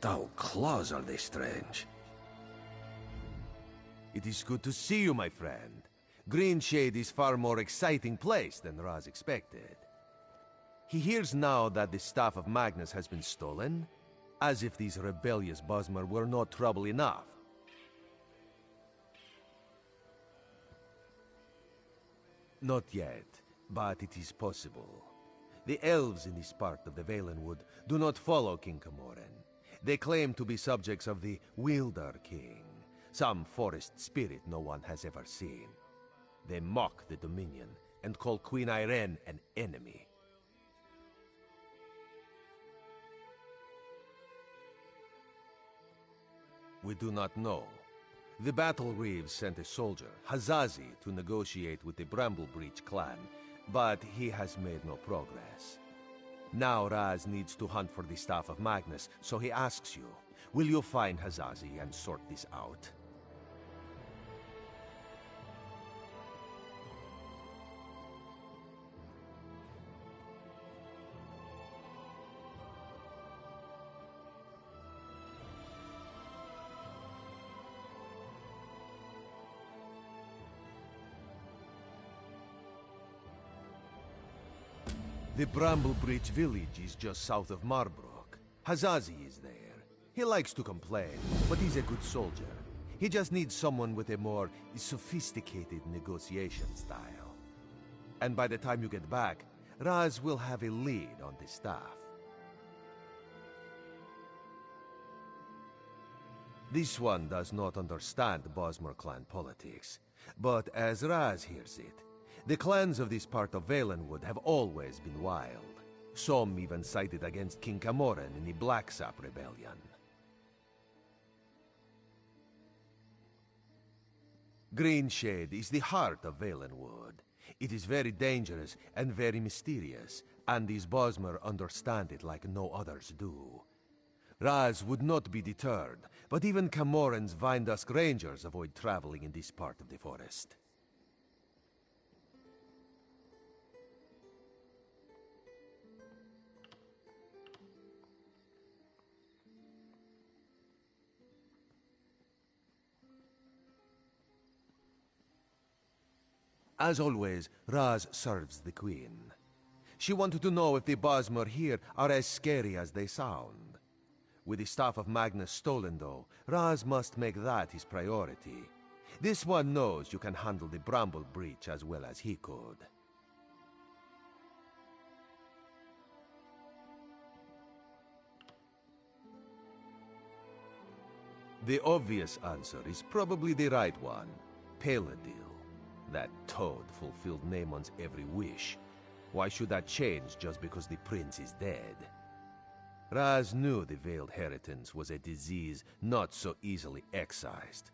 Thou claws are they strange. It is good to see you, my friend. Greenshade is far more exciting place than Raz expected. He hears now that the Staff of Magnus has been stolen, as if these rebellious Bosmer were not trouble enough. Not yet, but it is possible. The elves in this part of the Valenwood do not follow King Camoran. They claim to be subjects of the Wilder King, some forest spirit no one has ever seen. They mock the Dominion and call Queen Irene an enemy. We do not know. The Battle Reeves sent a soldier, Hazazi, to negotiate with the Bramblebreach clan, but he has made no progress. Now Raz needs to hunt for the Staff of Magnus, so he asks you, will you find Hazazi and sort this out? The Bramblebreach village is just south of Marbrook. Hazazi is there. He likes to complain, but he's a good soldier. He just needs someone with a more sophisticated negotiation style. And by the time you get back, Raz will have a lead on the staff. This one does not understand Bosmer clan politics, but as Raz hears it, The clans of this part of Valenwood have always been wild. Some even sided against King Camoran in the Blacksap Rebellion. Greenshade is the heart of Valenwood. It is very dangerous and very mysterious, and these Bosmer understand it like no others do. Raz would not be deterred, but even Camoran's Vindusk Rangers avoid traveling in this part of the forest. As always, Raz serves the Queen. She wanted to know if the Bosmer here are as scary as they sound. With the Staff of Magnus stolen, though, Raz must make that his priority. This one knows you can handle the Bramble Breach as well as he could. The obvious answer is probably the right one. Paladil. That toad fulfilled Naamon's every wish. Why should that change just because the prince is dead? Raz knew the Veiled Heritance was a disease not so easily excised.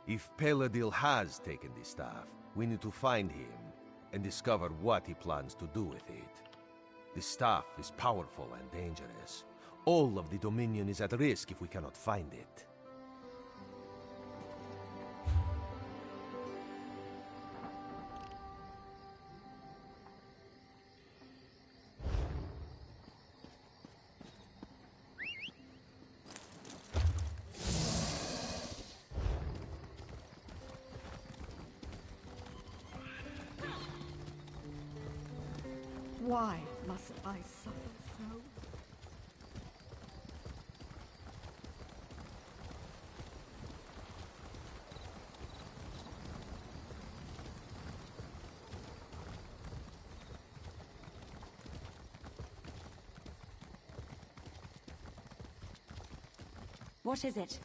If Paladil has taken the staff, we need to find him and discover what he plans to do with it. The staff is powerful and dangerous. All of the Dominion is at risk if we cannot find it. Why must I suffer so? What is it?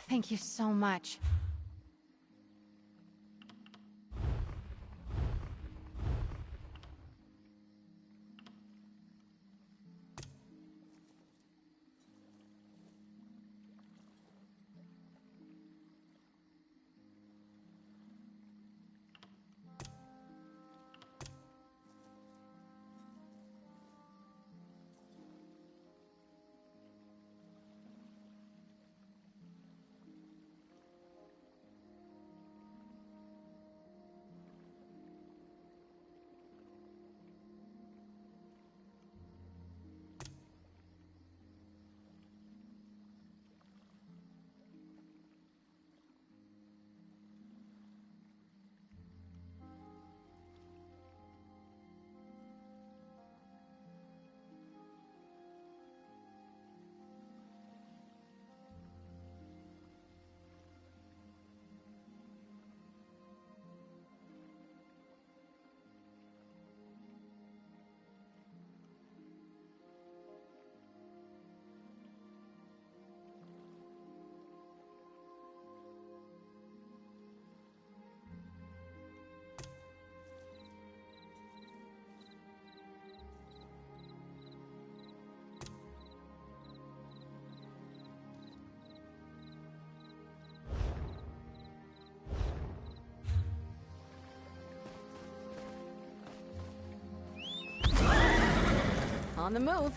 Thank you so much. On the move.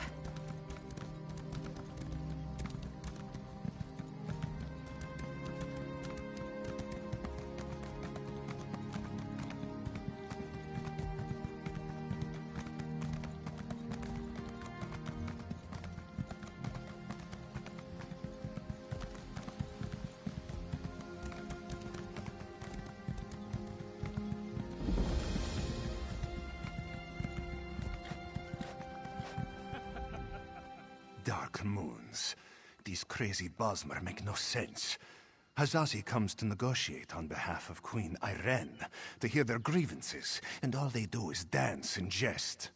dark moons. These crazy Bosmer make no sense. Hazazi comes to negotiate on behalf of Queen Irene, to hear their grievances, and all they do is dance and jest.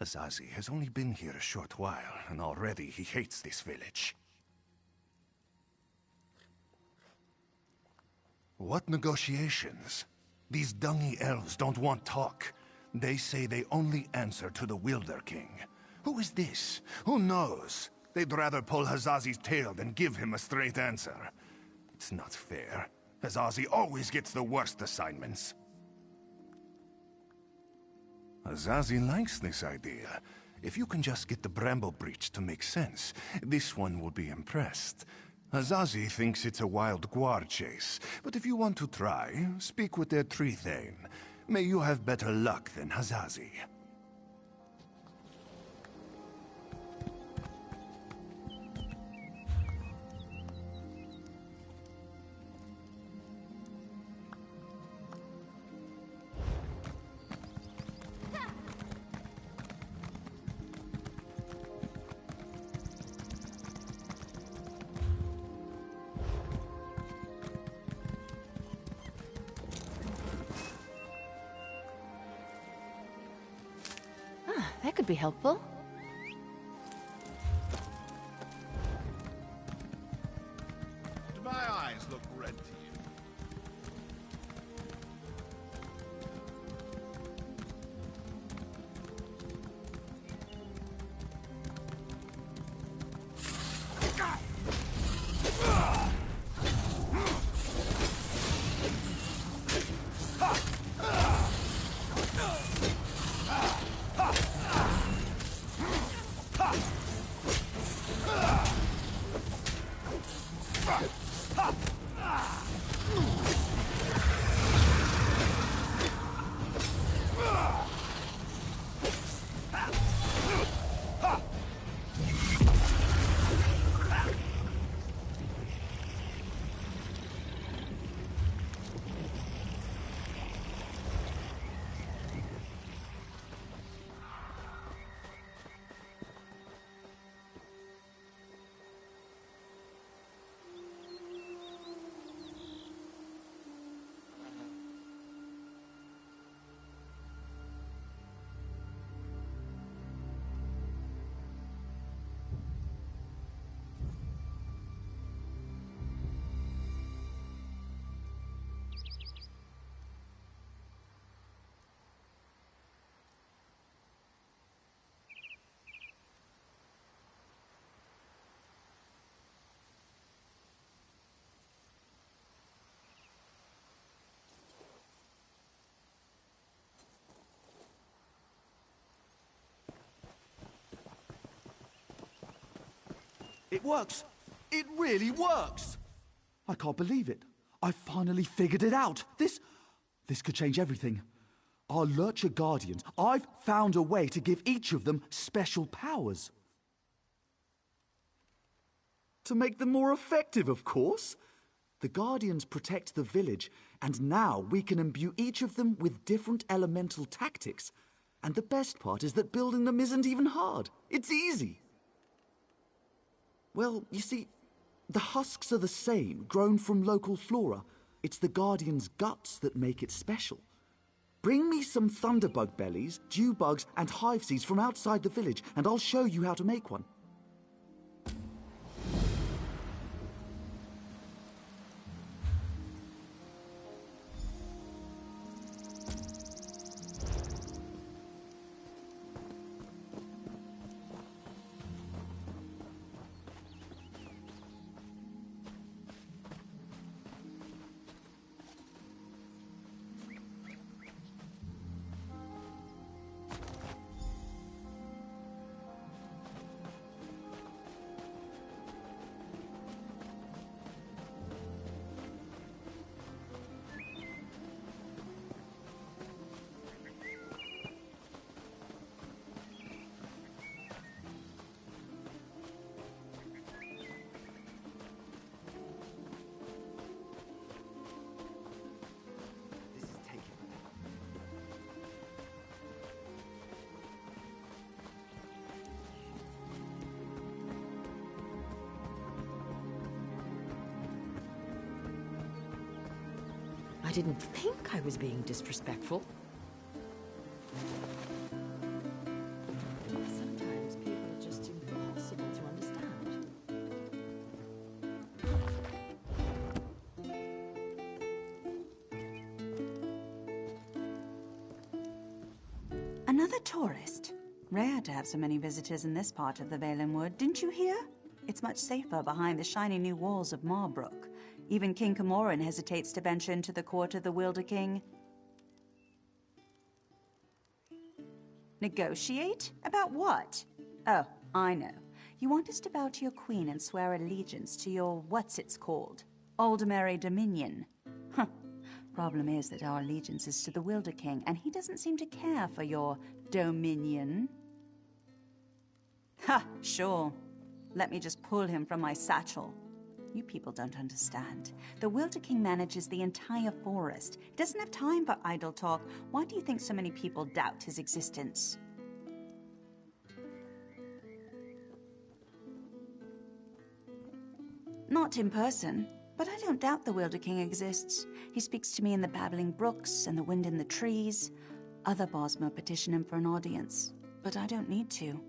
Hazazi has only been here a short while, and already he hates this village. What negotiations? These dungy elves don't want talk. They say they only answer to the Wilder King. Who is this? Who knows? They'd rather pull Hazazi's tail than give him a straight answer. It's not fair. Hazazi always gets the worst assignments. Hazazi likes this idea. If you can just get the Bramble Breach to make sense, this one will be impressed. Hazazi thinks it's a wild guar chase, but if you want to try, speak with their tree thane. May you have better luck than Hazazi. That could be helpful. Do my eyes look red to you? It works! It really works! I can't believe it. I finally figured it out. This could change everything. Our Lurcher Guardians, I've found a way to give each of them special powers. To make them more effective, of course. The Guardians protect the village, and now we can imbue each of them with different elemental tactics. And the best part is that building them isn't even hard. It's easy. Well, you see, the husks are the same, grown from local flora. It's the Guardian's guts that make it special. Bring me some thunderbug bellies, dew bugs, and hive seeds from outside the village, and I'll show you how to make one. didn't think I was being disrespectful. Sometimes people are just impossible to understand. Another tourist. Rare to have so many visitors in this part of the Valenwood, didn't you hear? It's much safer behind the shiny new walls of Marbrook. Even King Camoran hesitates to venture into the court of the Wilder King. Negotiate? About what? Oh, I know. You want us to bow to your queen and swear allegiance to your what's-it's-called? Aldemary Dominion. Huh. Problem is that our allegiance is to the Wilder King, and he doesn't seem to care for your dominion. Ha! Sure. Let me just pull him from my satchel. You people don't understand. The Wilder King manages the entire forest. He doesn't have time for idle talk. Why do you think so many people doubt his existence? Not in person, but I don't doubt the Wilder King exists. He speaks to me in the babbling brooks and the wind in the trees. Other Bosmer petition him for an audience, but I don't need to.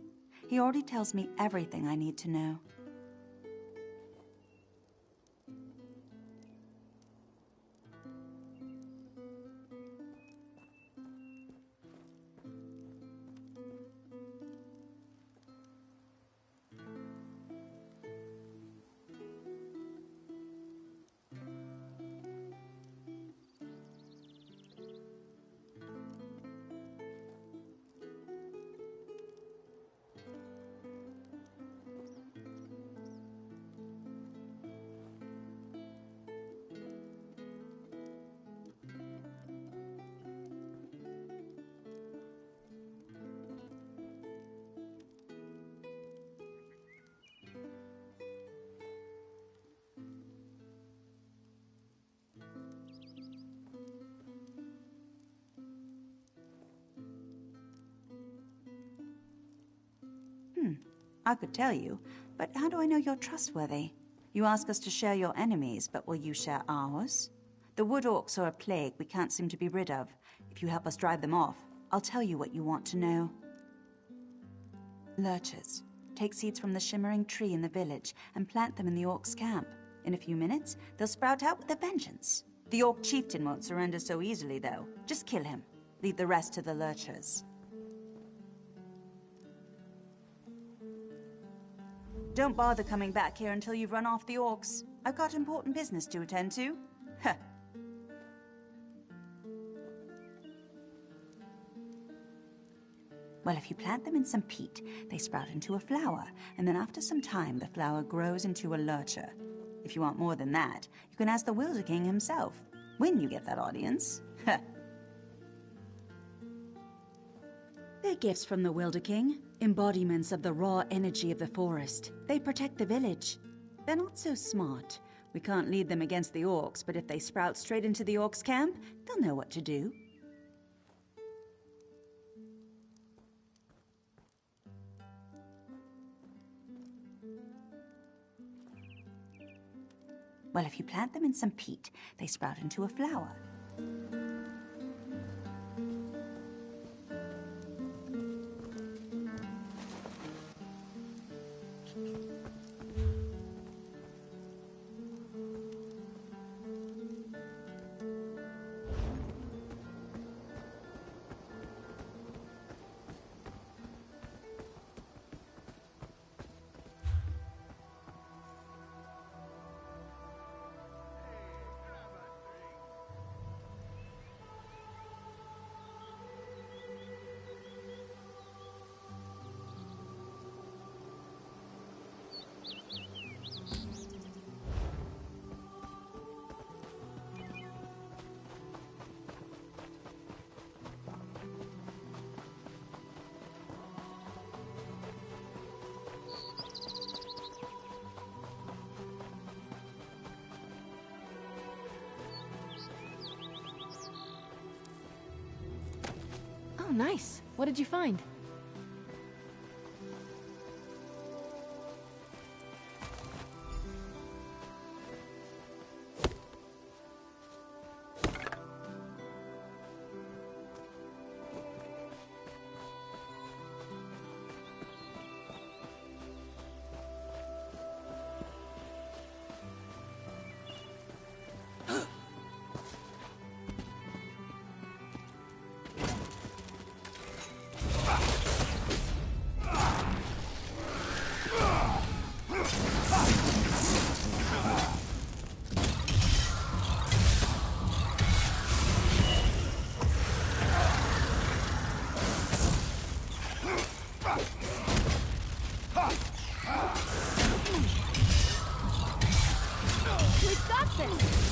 He already tells me everything I need to know. I could tell you, but how do I know you're trustworthy? You ask us to share your enemies, but will you share ours? The wood orcs are a plague we can't seem to be rid of. If you help us drive them off, I'll tell you what you want to know. Lurchers. Take seeds from the shimmering tree in the village and plant them in the orcs' camp. In a few minutes, they'll sprout out with a vengeance. The orc chieftain won't surrender so easily, though. Just kill him. Leave the rest to the lurchers. Don't bother coming back here until you've run off the orcs. I've got important business to attend to. Heh. Well, if you plant them in some peat, they sprout into a flower, and then after some time, the flower grows into a lurcher. If you want more than that, you can ask the Wilder King himself, when you get that audience. Heh. They're gifts from the Wilder King, embodiments of the raw energy of the forest. They protect the village. They're not so smart. We can't lead them against the orcs, but if they sprout straight into the orcs' camp, they'll know what to do. Well, if you plant them in some peat, they sprout into a flower. Oh, nice. What did you find? We've got this!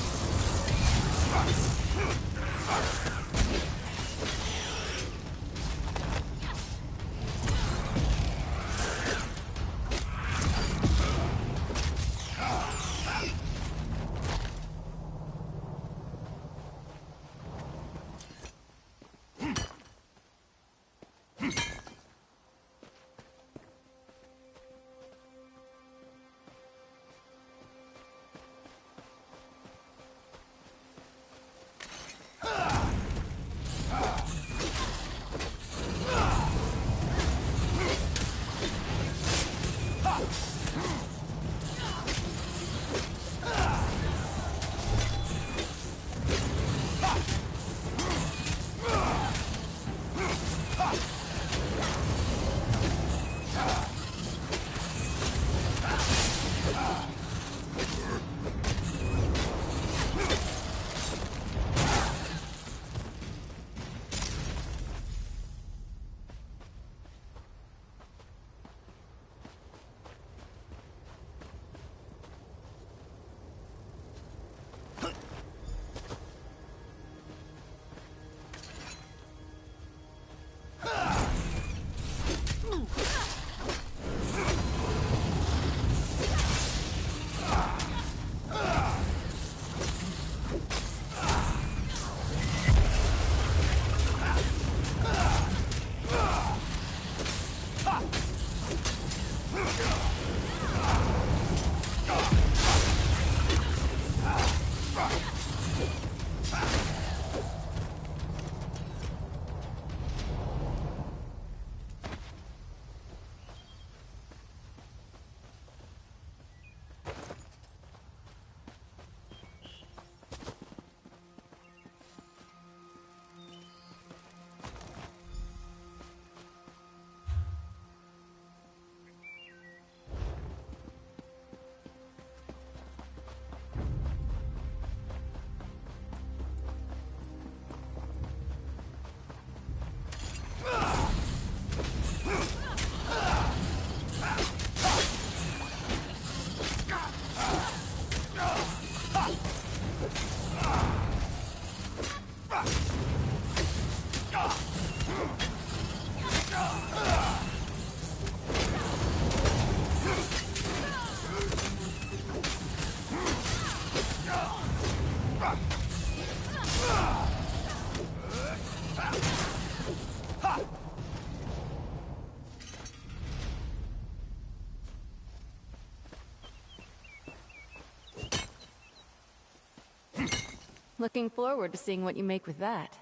Looking forward to seeing what you make with that.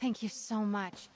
Thank you so much.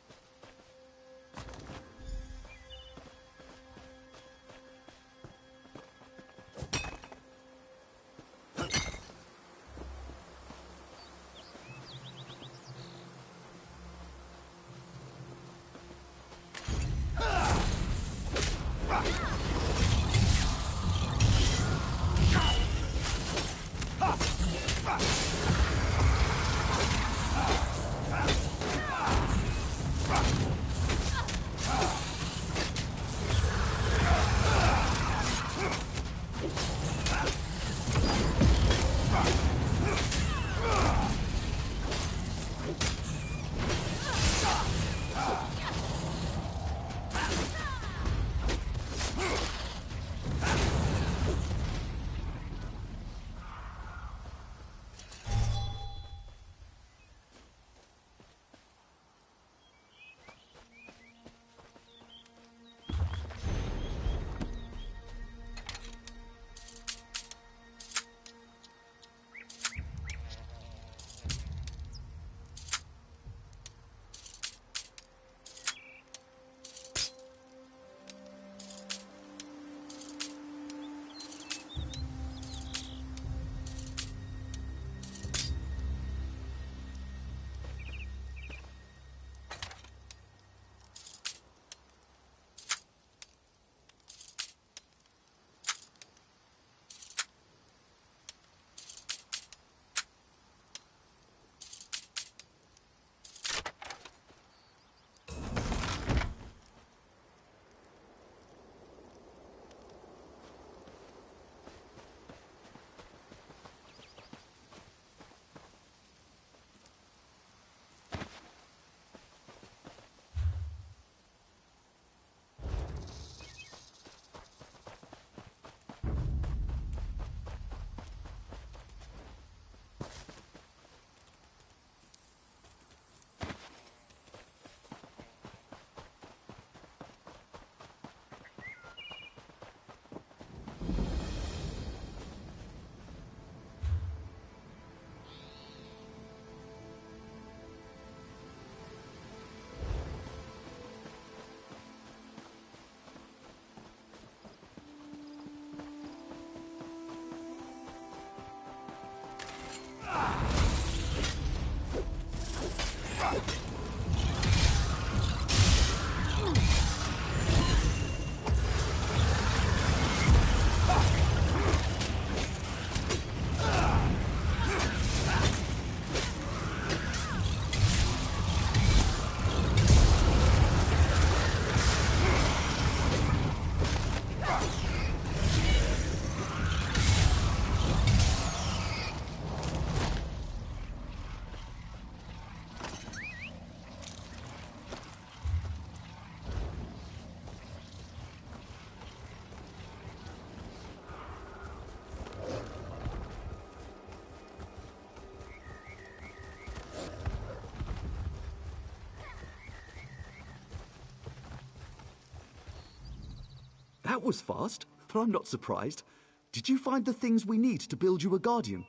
That was fast, but I'm not surprised. Did you find the things we need to build you a guardian?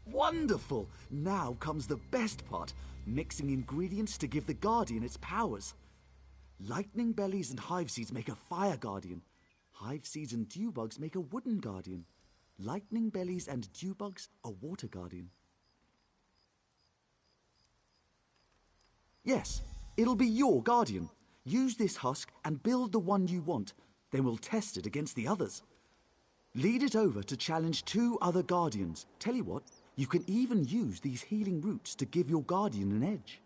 Wonderful! Now comes the best part, mixing ingredients to give the guardian its powers. Lightning bellies and hive seeds make a fire guardian. Hive seeds and dew bugs make a wooden guardian. Lightning bellies and dew bugs a water guardian. Yes, it'll be your guardian. Use this husk and build the one you want. Then we'll test it against the others. Lead it over to challenge 2 other guardians. Tell you what, you can even use these healing roots to give your guardian an edge.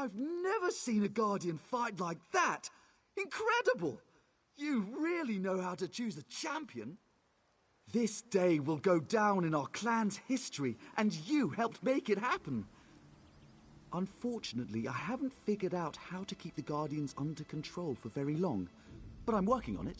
I've never seen a Guardian fight like that! Incredible! You really know how to choose a champion. This day will go down in our clan's history, and you helped make it happen. Unfortunately, I haven't figured out how to keep the Guardians under control for very long, but I'm working on it.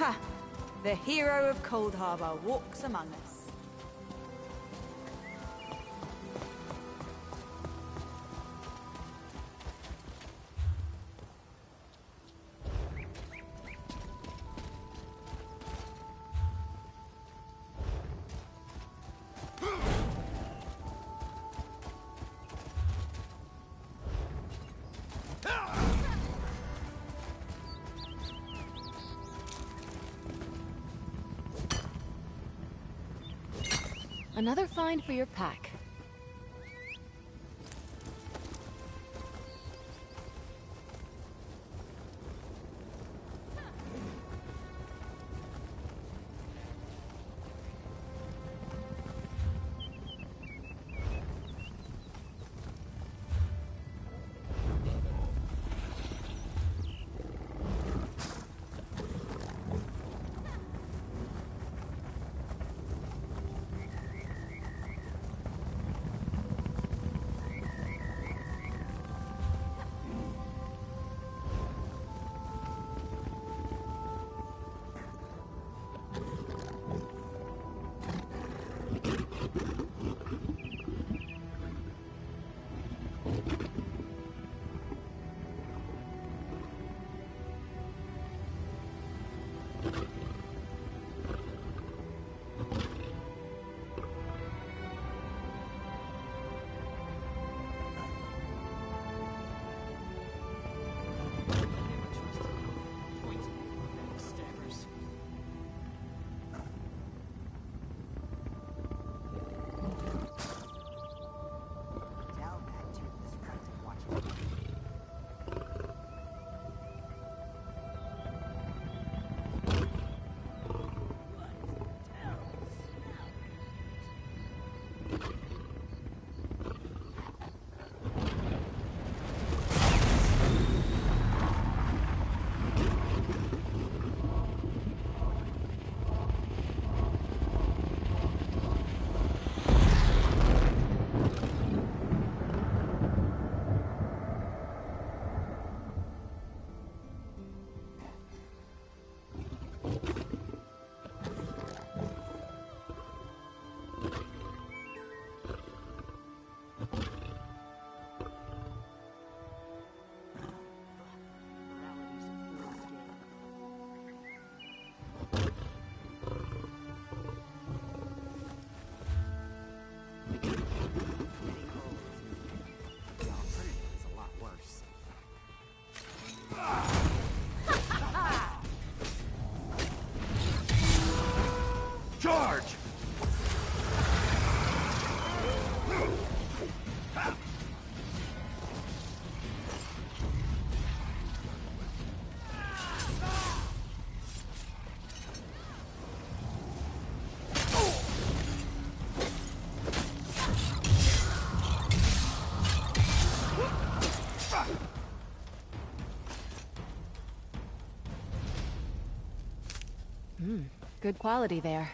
Ha! The hero of Cold Harbor walks among us. Another find for your pack. Charge! Good quality there.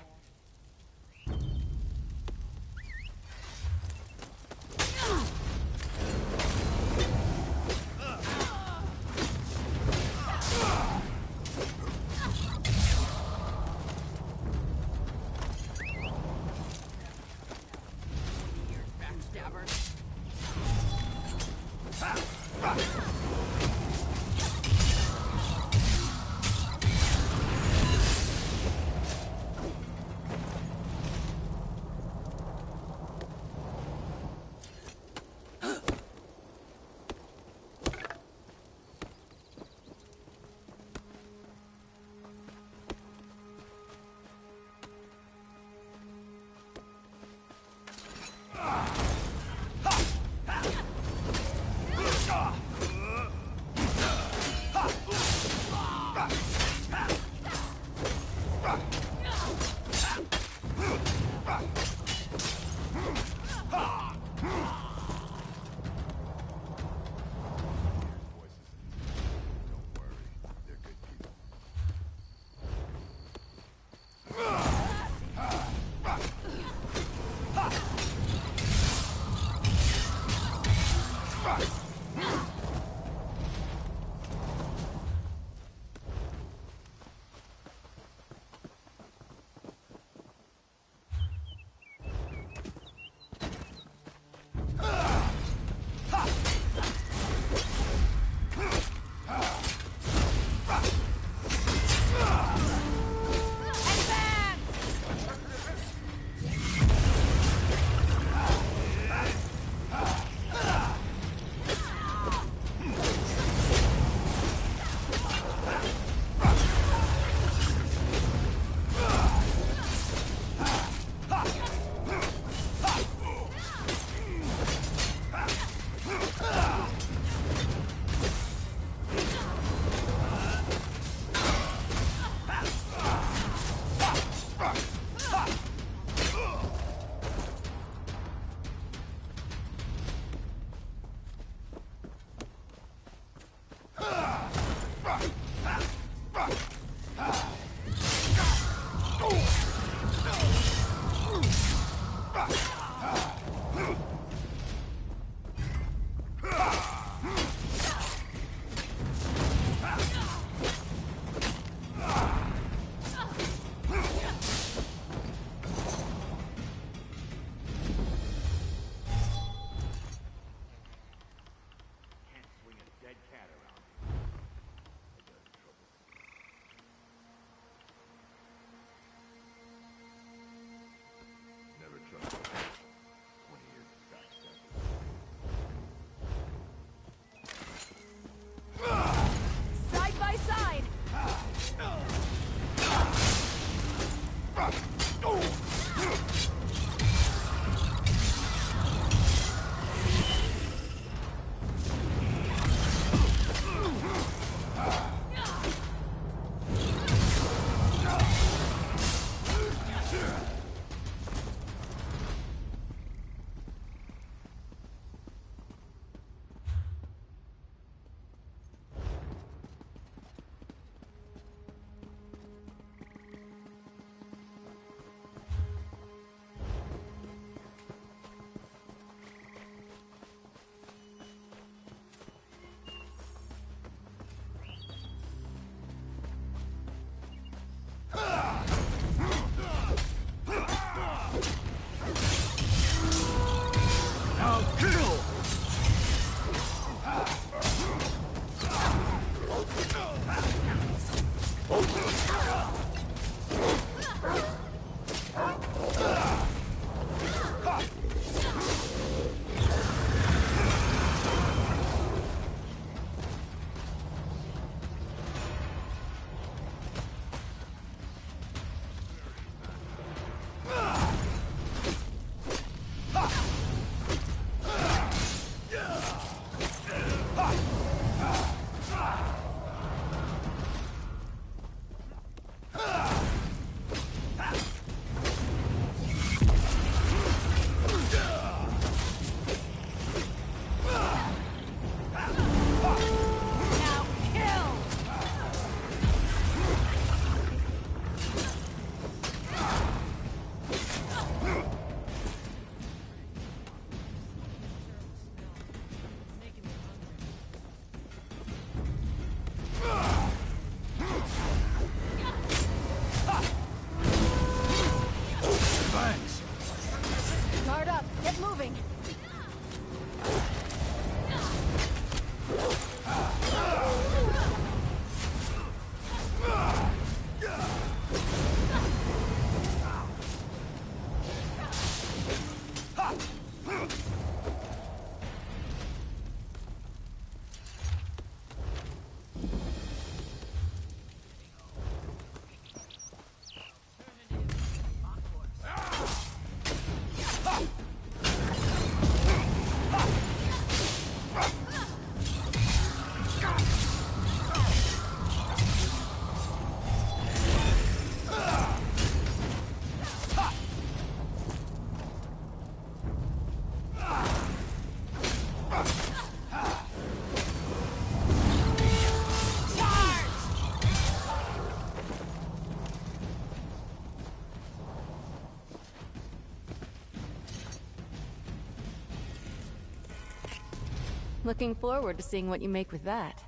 Looking forward to seeing what you make with that.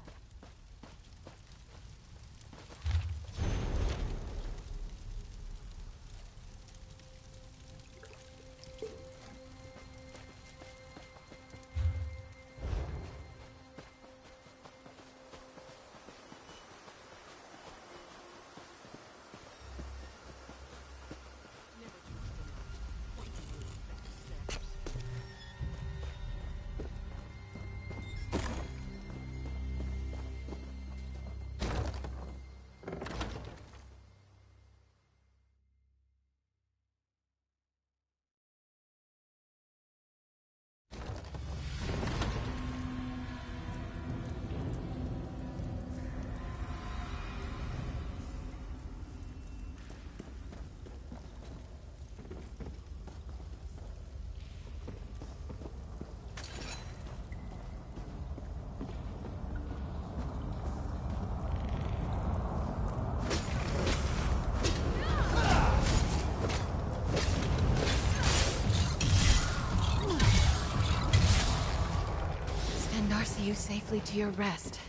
See you safely to your rest.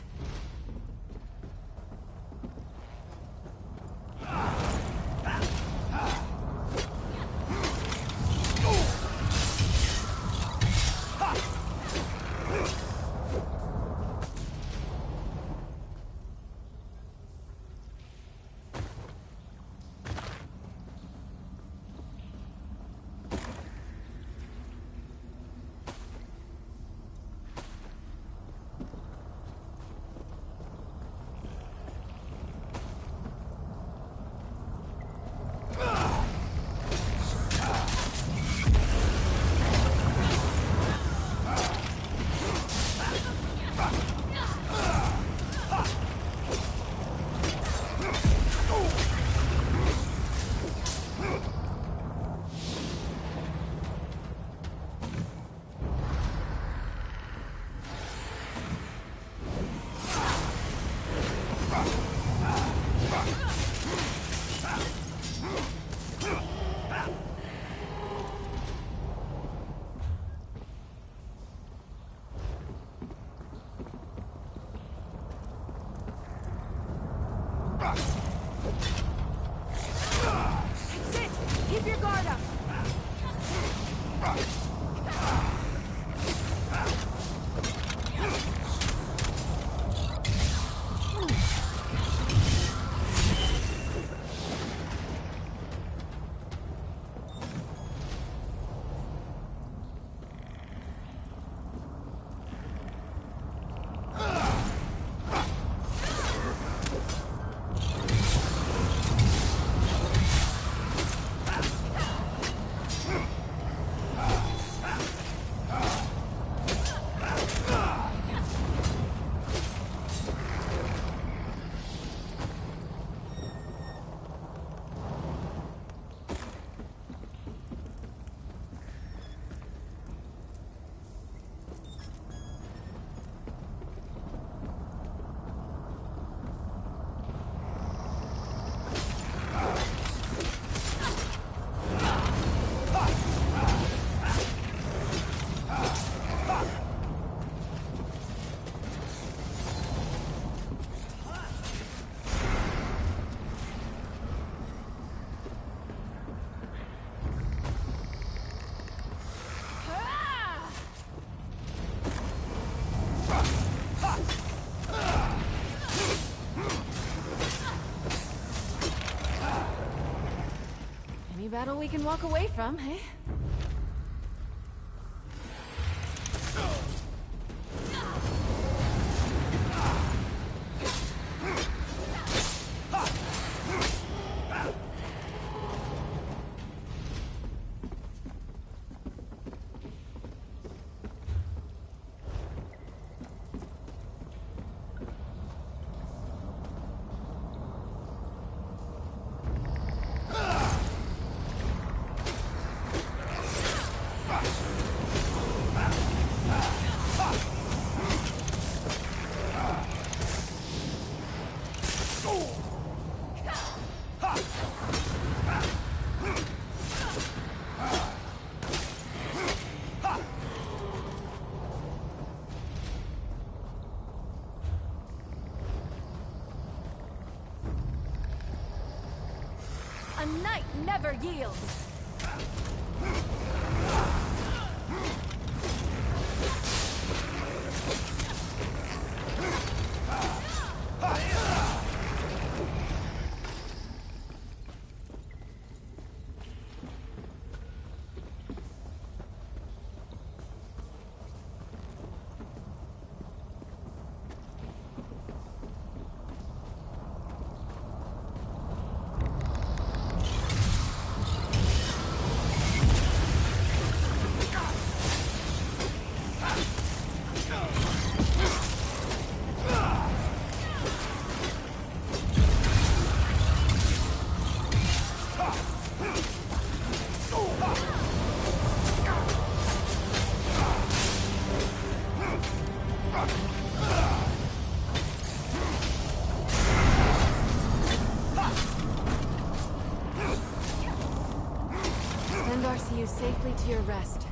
Battle we can walk away from, eh? A knight never yields! See you safely to your rest.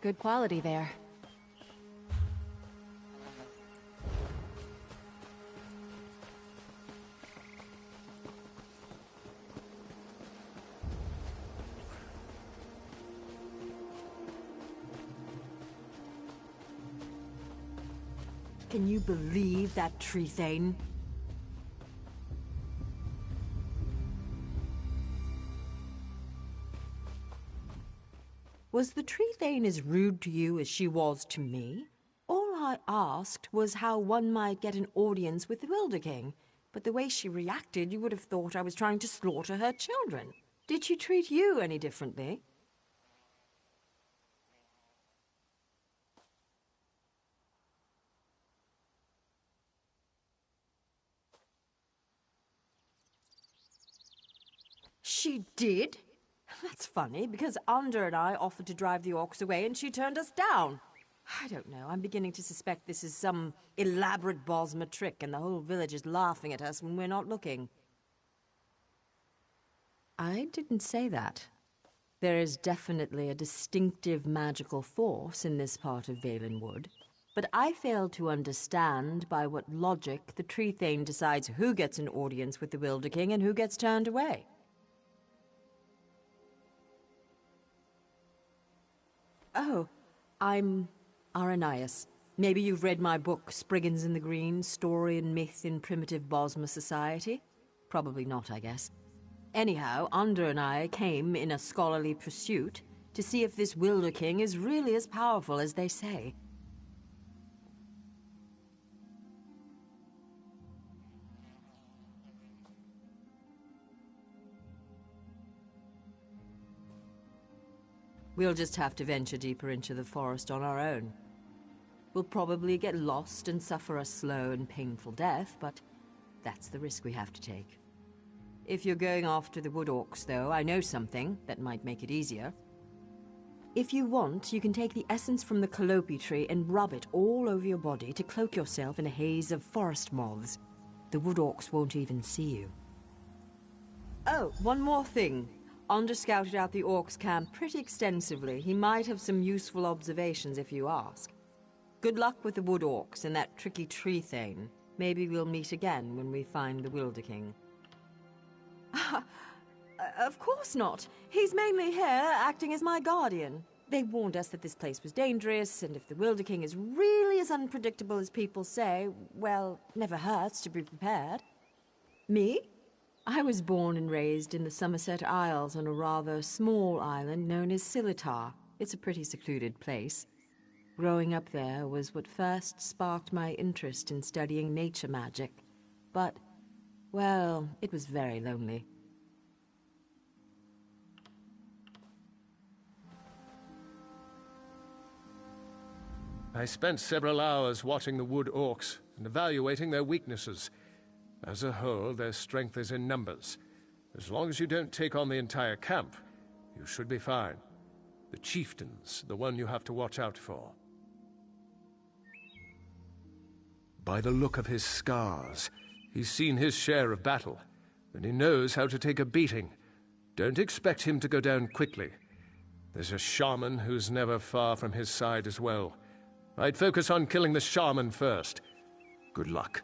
Good quality there. Can you believe that tree thing? Was the tree thane as rude to you as she was to me? All I asked was how one might get an audience with the Wilder King, but the way she reacted, you would have thought I was trying to slaughter her children. Did she treat you any differently? She did? That's funny, because Under and I offered to drive the orcs away and she turned us down. I don't know, I'm beginning to suspect this is some elaborate Bosma trick and the whole village is laughing at us when we're not looking. I didn't say that. There is definitely a distinctive magical force in this part of Valenwood, but I fail to understand by what logic the Tree Thane decides who gets an audience with the Wilder King and who gets turned away. Oh, I'm Arcanist. Maybe you've read my book, Spriggans in the Green, Story and Myth in Primitive Bosma Society? Probably not, I guess. Anyhow, Under and I came in a scholarly pursuit to see if this Wilder King is really as powerful as they say. We'll just have to venture deeper into the forest on our own. We'll probably get lost and suffer a slow and painful death, but that's the risk we have to take. If you're going after the wood orcs, though, I know something that might make it easier. If you want, you can take the essence from the calliope tree and rub it all over your body to cloak yourself in a haze of forest moths. The wood orcs won't even see you. Oh, one more thing. Under scouted out the orcs' camp pretty extensively. He might have some useful observations if you ask. Good luck with the wood orcs and that tricky tree thane. Maybe we'll meet again when we find the Wilder King. Of course not. He's mainly here, acting as my guardian. They warned us that this place was dangerous, and if the Wilder King is really as unpredictable as people say, well, never hurts to be prepared. Me? I was born and raised in the Somerset Isles on a rather small island known as Silitar. It's a pretty secluded place. Growing up there was what first sparked my interest in studying nature magic. But, well, it was very lonely. I spent several hours watching the wood orcs and evaluating their weaknesses. As a whole, their strength is in numbers. As long as you don't take on the entire camp, you should be fine. The chieftain's the one you have to watch out for. By the look of his scars, he's seen his share of battle, and he knows how to take a beating. Don't expect him to go down quickly. There's a shaman who's never far from his side as well. I'd focus on killing the shaman first. Good luck.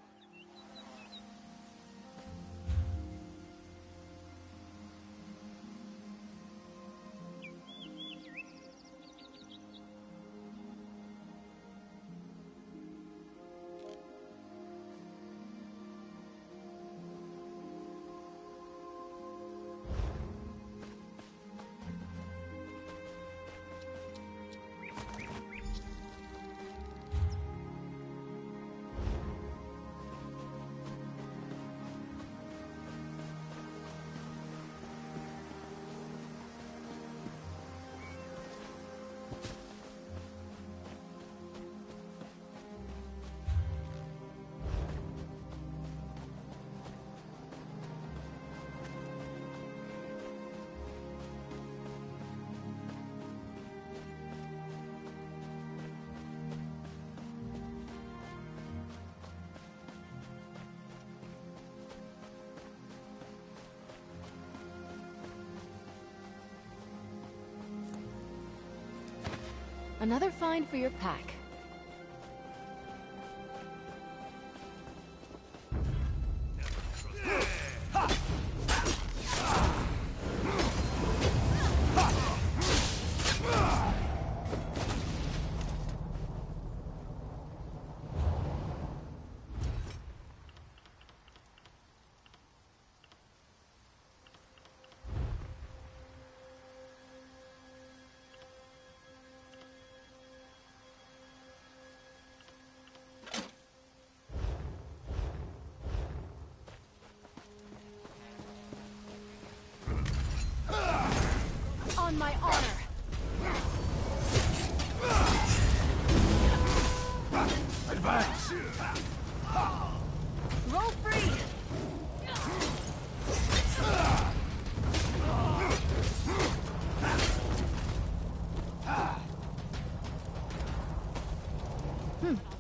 Another find for your pack. On my honor. Advance! Roll free!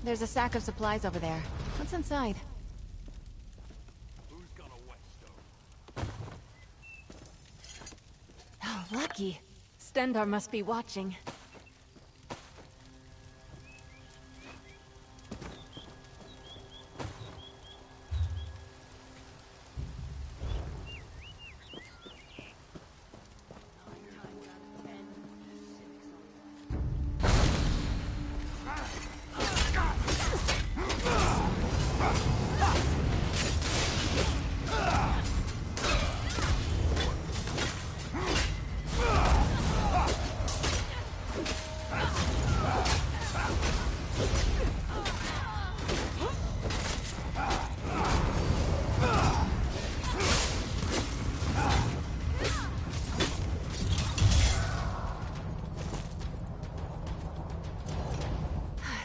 There's a sack of supplies over there. What's inside? Oh, lucky. Stendarr must be watching.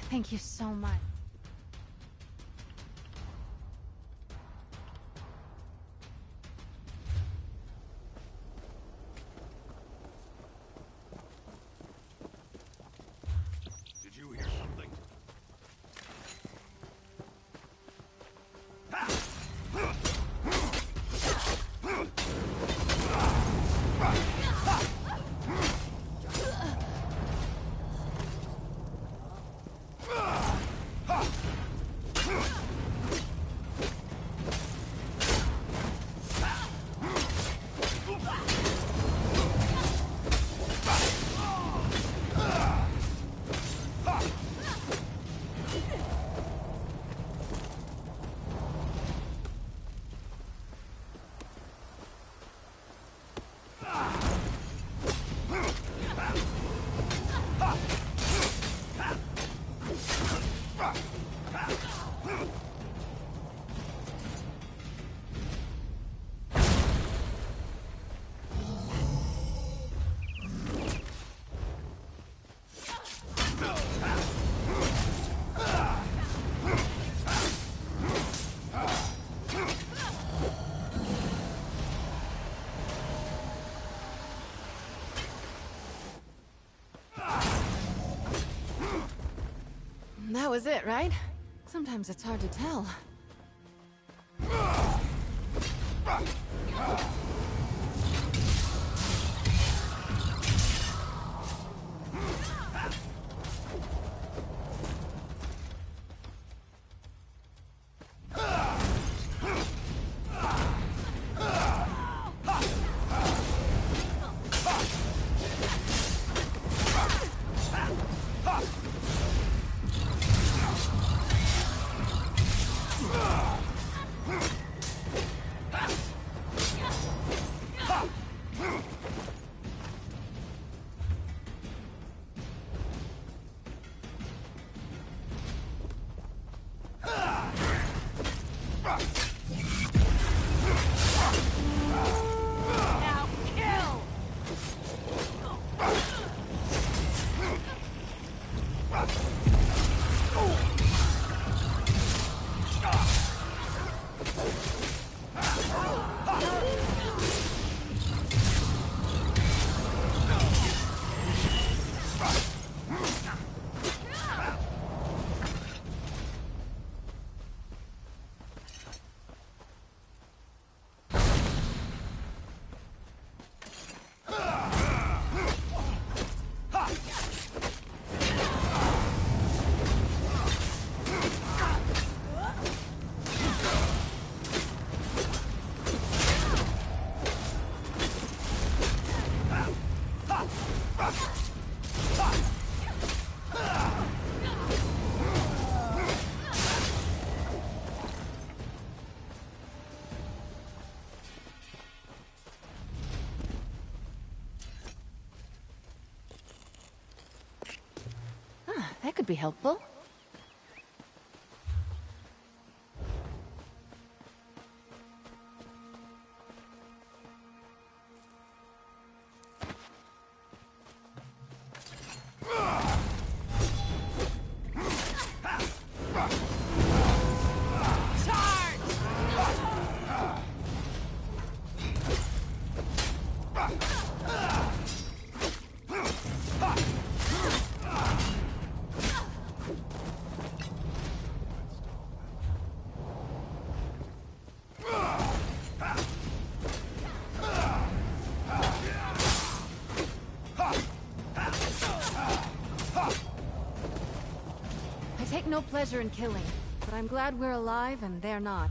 Thank you so much. Did you hear something? That was it, right? Sometimes it's hard to tell. That could be helpful. I take no pleasure in killing, but I'm glad we're alive and they're not.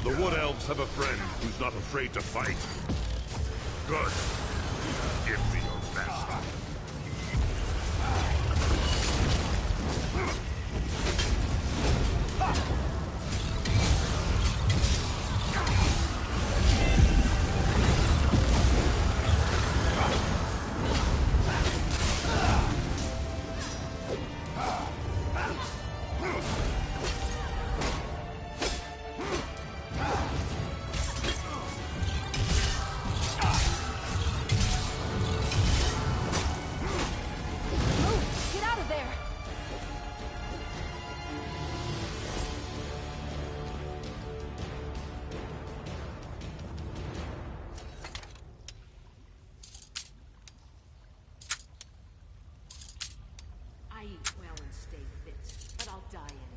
the Wood Elves have a friend who's not afraid to fight? Good. Give me your best. Get out of there! I eat well and stay fit, but I'll die anyway.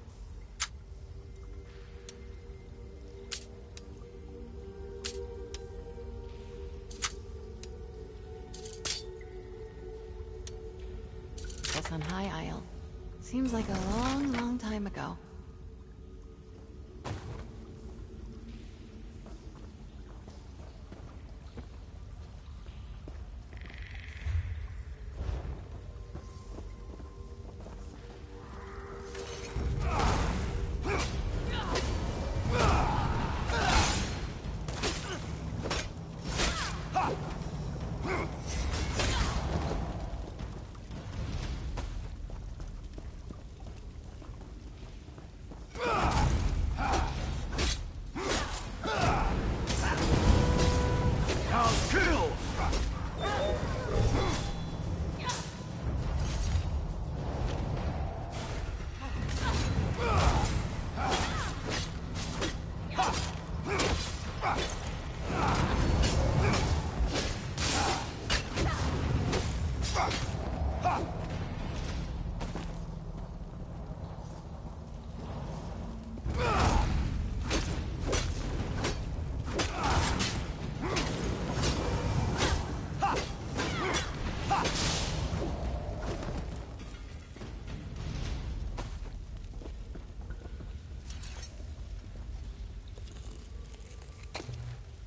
Guess on High Isle. Seems like a long, long time ago.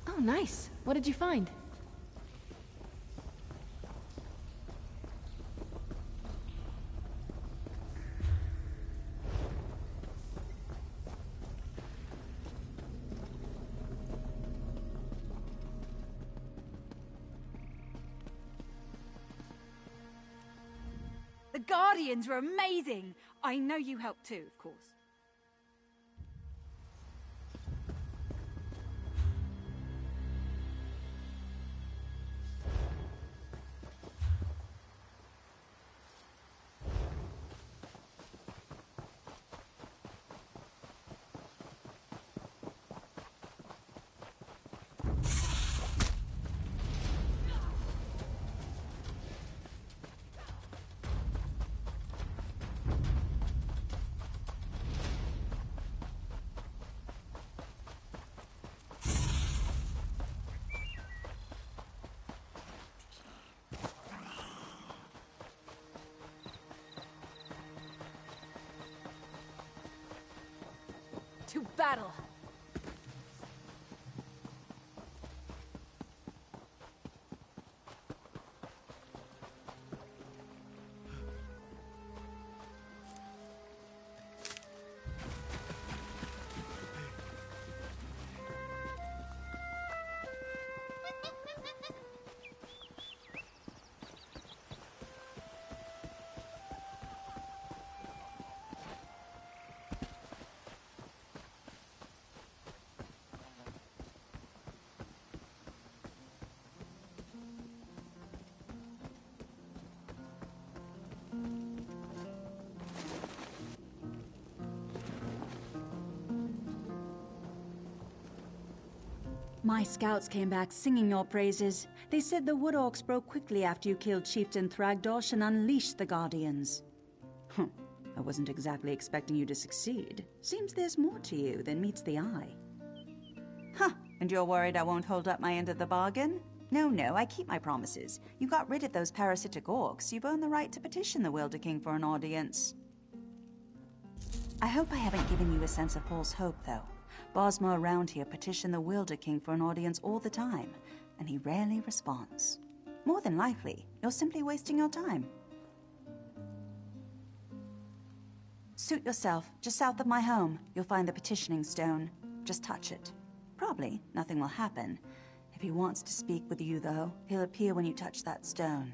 Oh, nice. What did you find? The Guardians were amazing! I know you helped too, of course. To battle! My scouts came back singing your praises. They said the Wood Orcs broke quickly after you killed Chieftain Thragdosh and unleashed the Guardians. I wasn't exactly expecting you to succeed. Seems there's more to you than meets the eye. Huh, and you're worried I won't hold up my end of the bargain? No, I keep my promises. You got rid of those parasitic orcs. You've earned the right to petition the Wilder King for an audience. I hope I haven't given you a sense of false hope, though. Bosma around here petition the Wilder King for an audience all the time, and he rarely responds. More than likely, you're simply wasting your time. Suit yourself. Just south of my home, you'll find the petitioning stone. Just touch it. Probably nothing will happen. If he wants to speak with you, though, he'll appear when you touch that stone.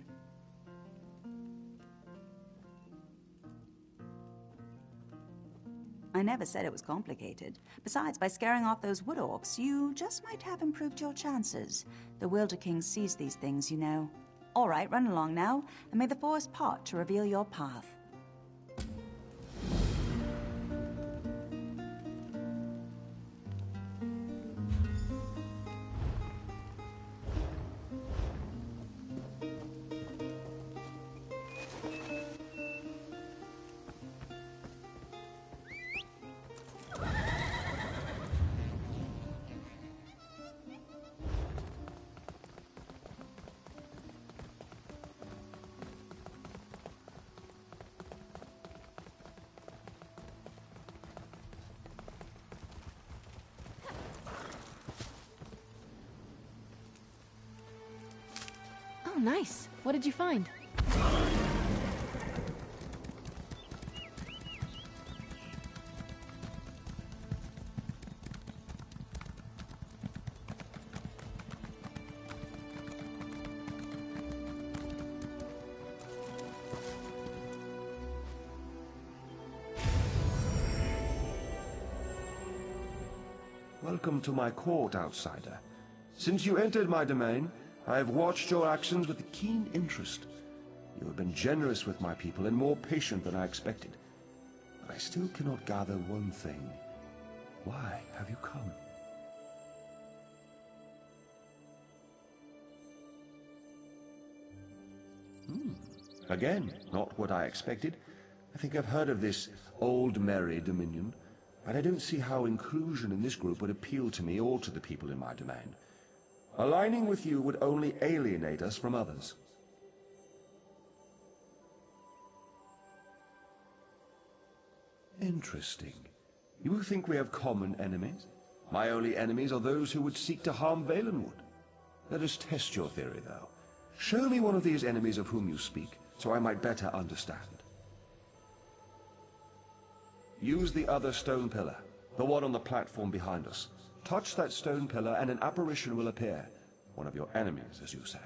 I never said it was complicated. Besides, by scaring off those wood orcs, you just might have improved your chances. The Wilder King sees these things, you know. All right, run along now, and may the forest part to reveal your path. Oh, nice. What did you find? Welcome to my court, outsider. Since you entered my domain, I have watched your actions with keen interest. You have been generous with my people and more patient than I expected. But I still cannot gather one thing. Why have you come? Again, not what I expected. I think I've heard of this old merry dominion, but I don't see how inclusion in this group would appeal to me or to the people in my domain. Aligning with you would only alienate us from others. Interesting. You think we have common enemies? My only enemies are those who would seek to harm Valenwood. Let us test your theory, though. Show me one of these enemies of whom you speak, so I might better understand. Use the other stone pillar, the one on the platform behind us. Touch that stone pillar and an apparition will appear. One of your enemies, as you say.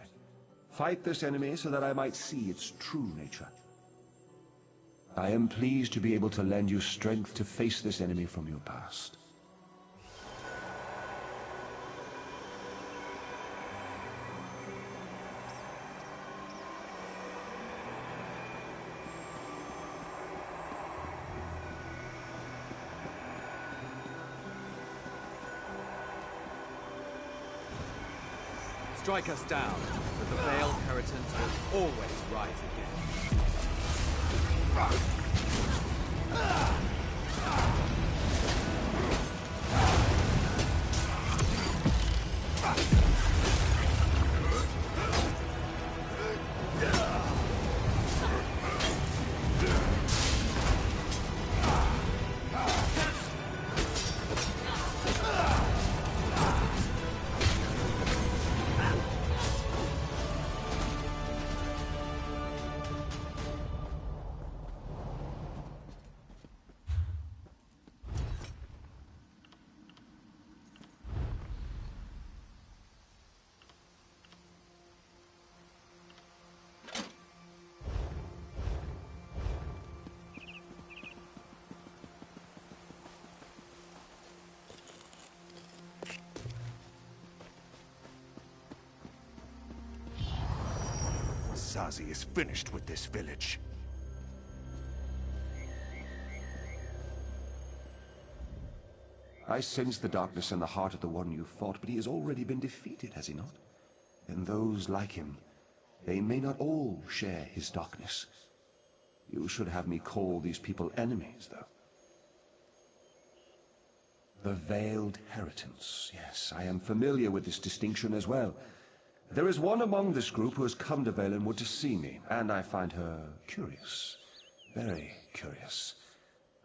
Fight this enemy so that I might see its true nature. I am pleased to be able to lend you strength to face this enemy from your past. Strike us down, but the veiled inheritance will always rise again. Zazi is finished with this village. I sense the darkness in the heart of the one you fought, but he has already been defeated, has he not? And those like him, they may not all share his darkness. You should have me call these people enemies, though. The Veiled Inheritance. Yes, I am familiar with this distinction as well. There is one among this group who has come to Valenwood to see me, and I find her curious. Very curious.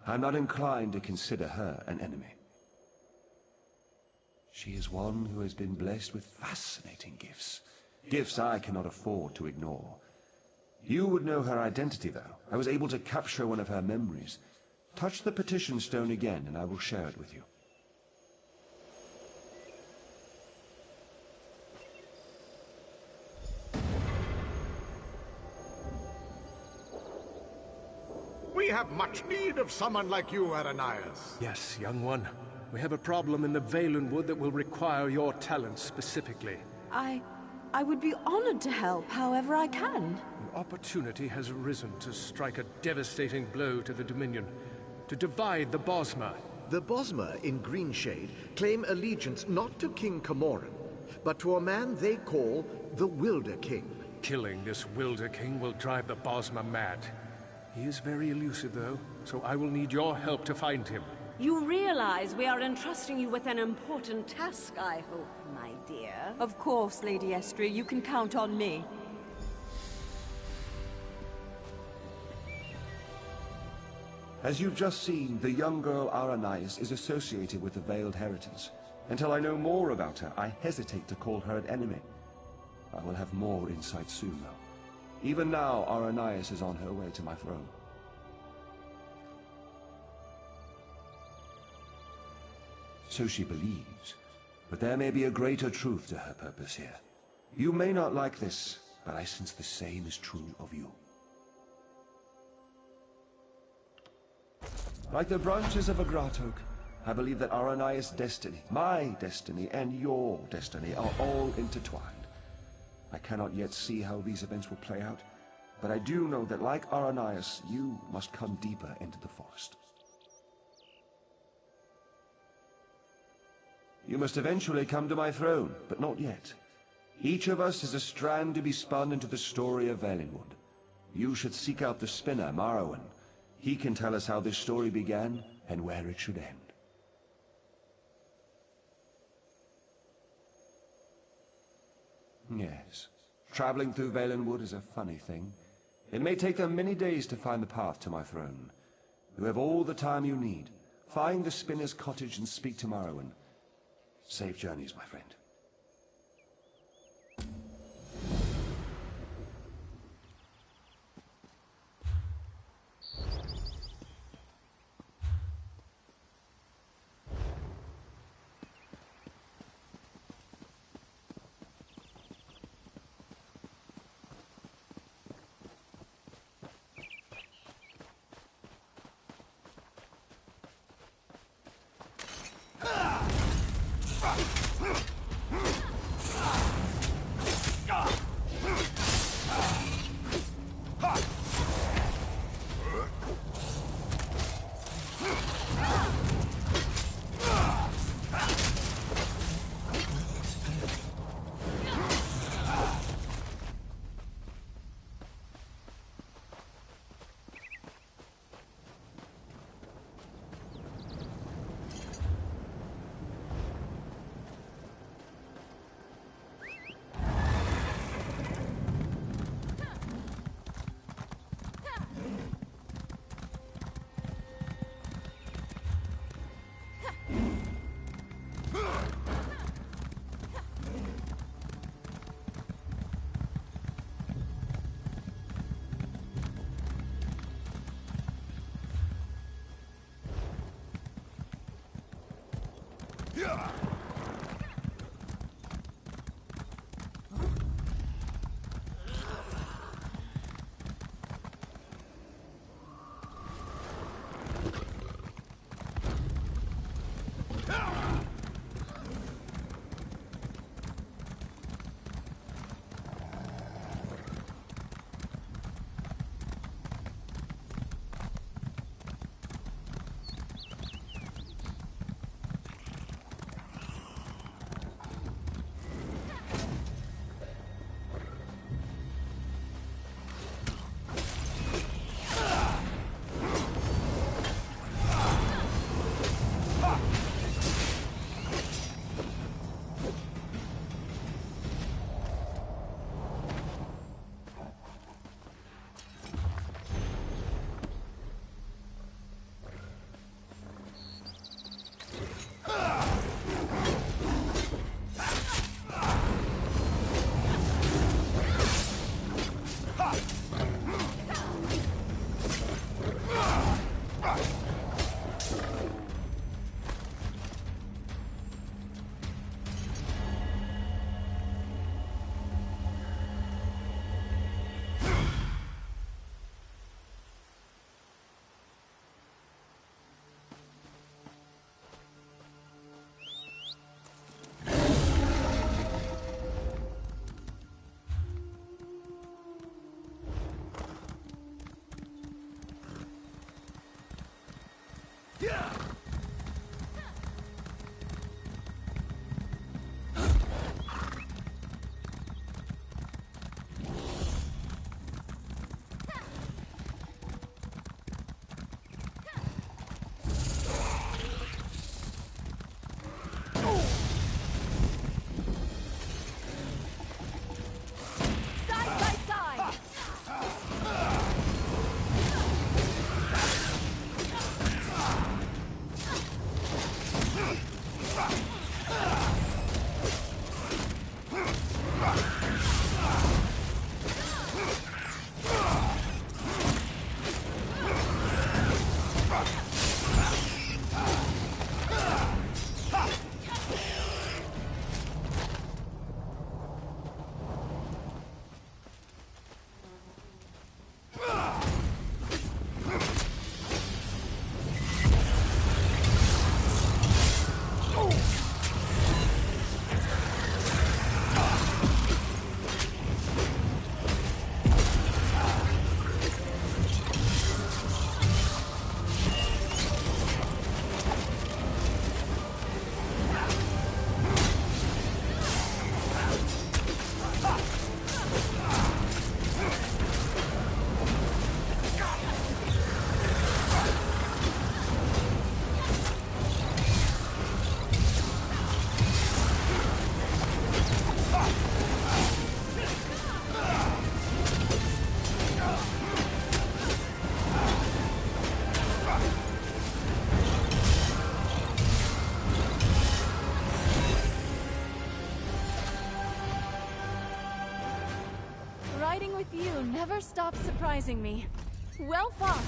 I'm not inclined to consider her an enemy. She is one who has been blessed with fascinating gifts. Gifts I cannot afford to ignore. You would know her identity, though. I was able to capture one of her memories. Touch the petition stone again, and I will share it with you. We have much need of someone like you, Arcanist. Yes, young one. We have a problem in the Valenwood that will require your talents specifically. I would be honored to help however I can. An opportunity has arisen to strike a devastating blow to the Dominion, to divide the Bosma. The Bosma in Greenshade claim allegiance not to King Camoran, but to a man they call the Wilder King. Killing this Wilder King will drive the Bosma mad. He is very elusive, though, so I will need your help to find him. You realize we are entrusting you with an important task, I hope, my dear. Of course, Lady Estria, you can count on me. As you've just seen, the young girl Arcanist is associated with the Veiled Heritance. Until I know more about her, I hesitate to call her an enemy. I will have more insight soon, though. Even now, Arcanist is on her way to my throne. So she believes, but there may be a greater truth to her purpose here. You may not like this, but I sense the same is true of you. Like the branches of a grottoak, I believe that Arcanist's destiny, my destiny, and your destiny are all intertwined. I cannot yet see how these events will play out, but I do know that like Arcanist, you must come deeper into the forest. You must eventually come to my throne, but not yet. Each of us is a strand to be spun into the story of Valenwood. You should seek out the spinner, Marrowan. He can tell us how this story began and where it should end. Yes, traveling through Valenwood is a funny thing. It may take them many days to find the path to my throne. You have all the time you need. Find the spinner's cottage and speak to Marrowan. Safe journeys, my friend. Riding with you never stops surprising me. Well fought.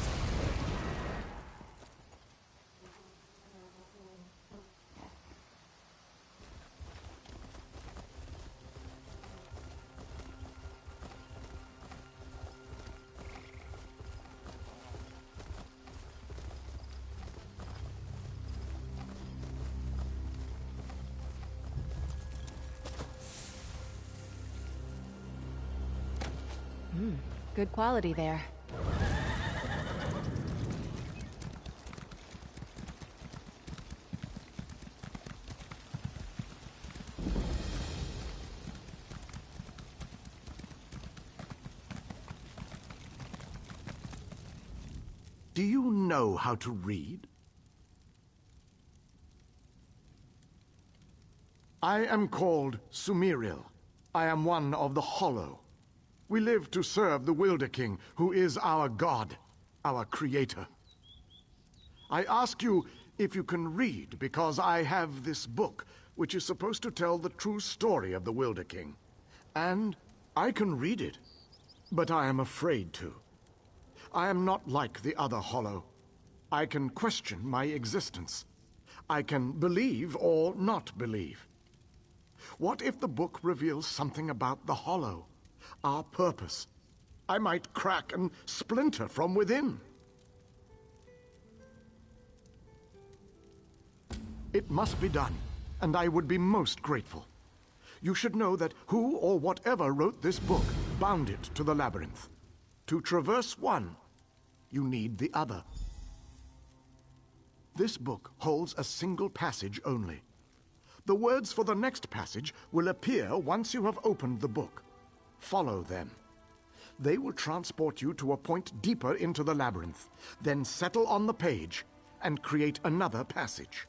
Good quality there. Do you know how to read? I am called Sumeriel. I am one of the Hollow. We live to serve the Wilder King, who is our god, our creator. I ask you if you can read, because I have this book, which is supposed to tell the true story of the Wilder King. And I can read it, but I am afraid to. I am not like the other Hollow. I can question my existence. I can believe or not believe. What if the book reveals something about the Hollow? Our purpose. I might crack and splinter from within. It must be done, and I would be most grateful. You should know that who or whatever wrote this book bound it to the labyrinth. To traverse one, you need the other. This book holds a single passage only. The words for the next passage will appear once you have opened the book. Follow them. They will transport you to a point deeper into the labyrinth, then settle on the page and create another passage.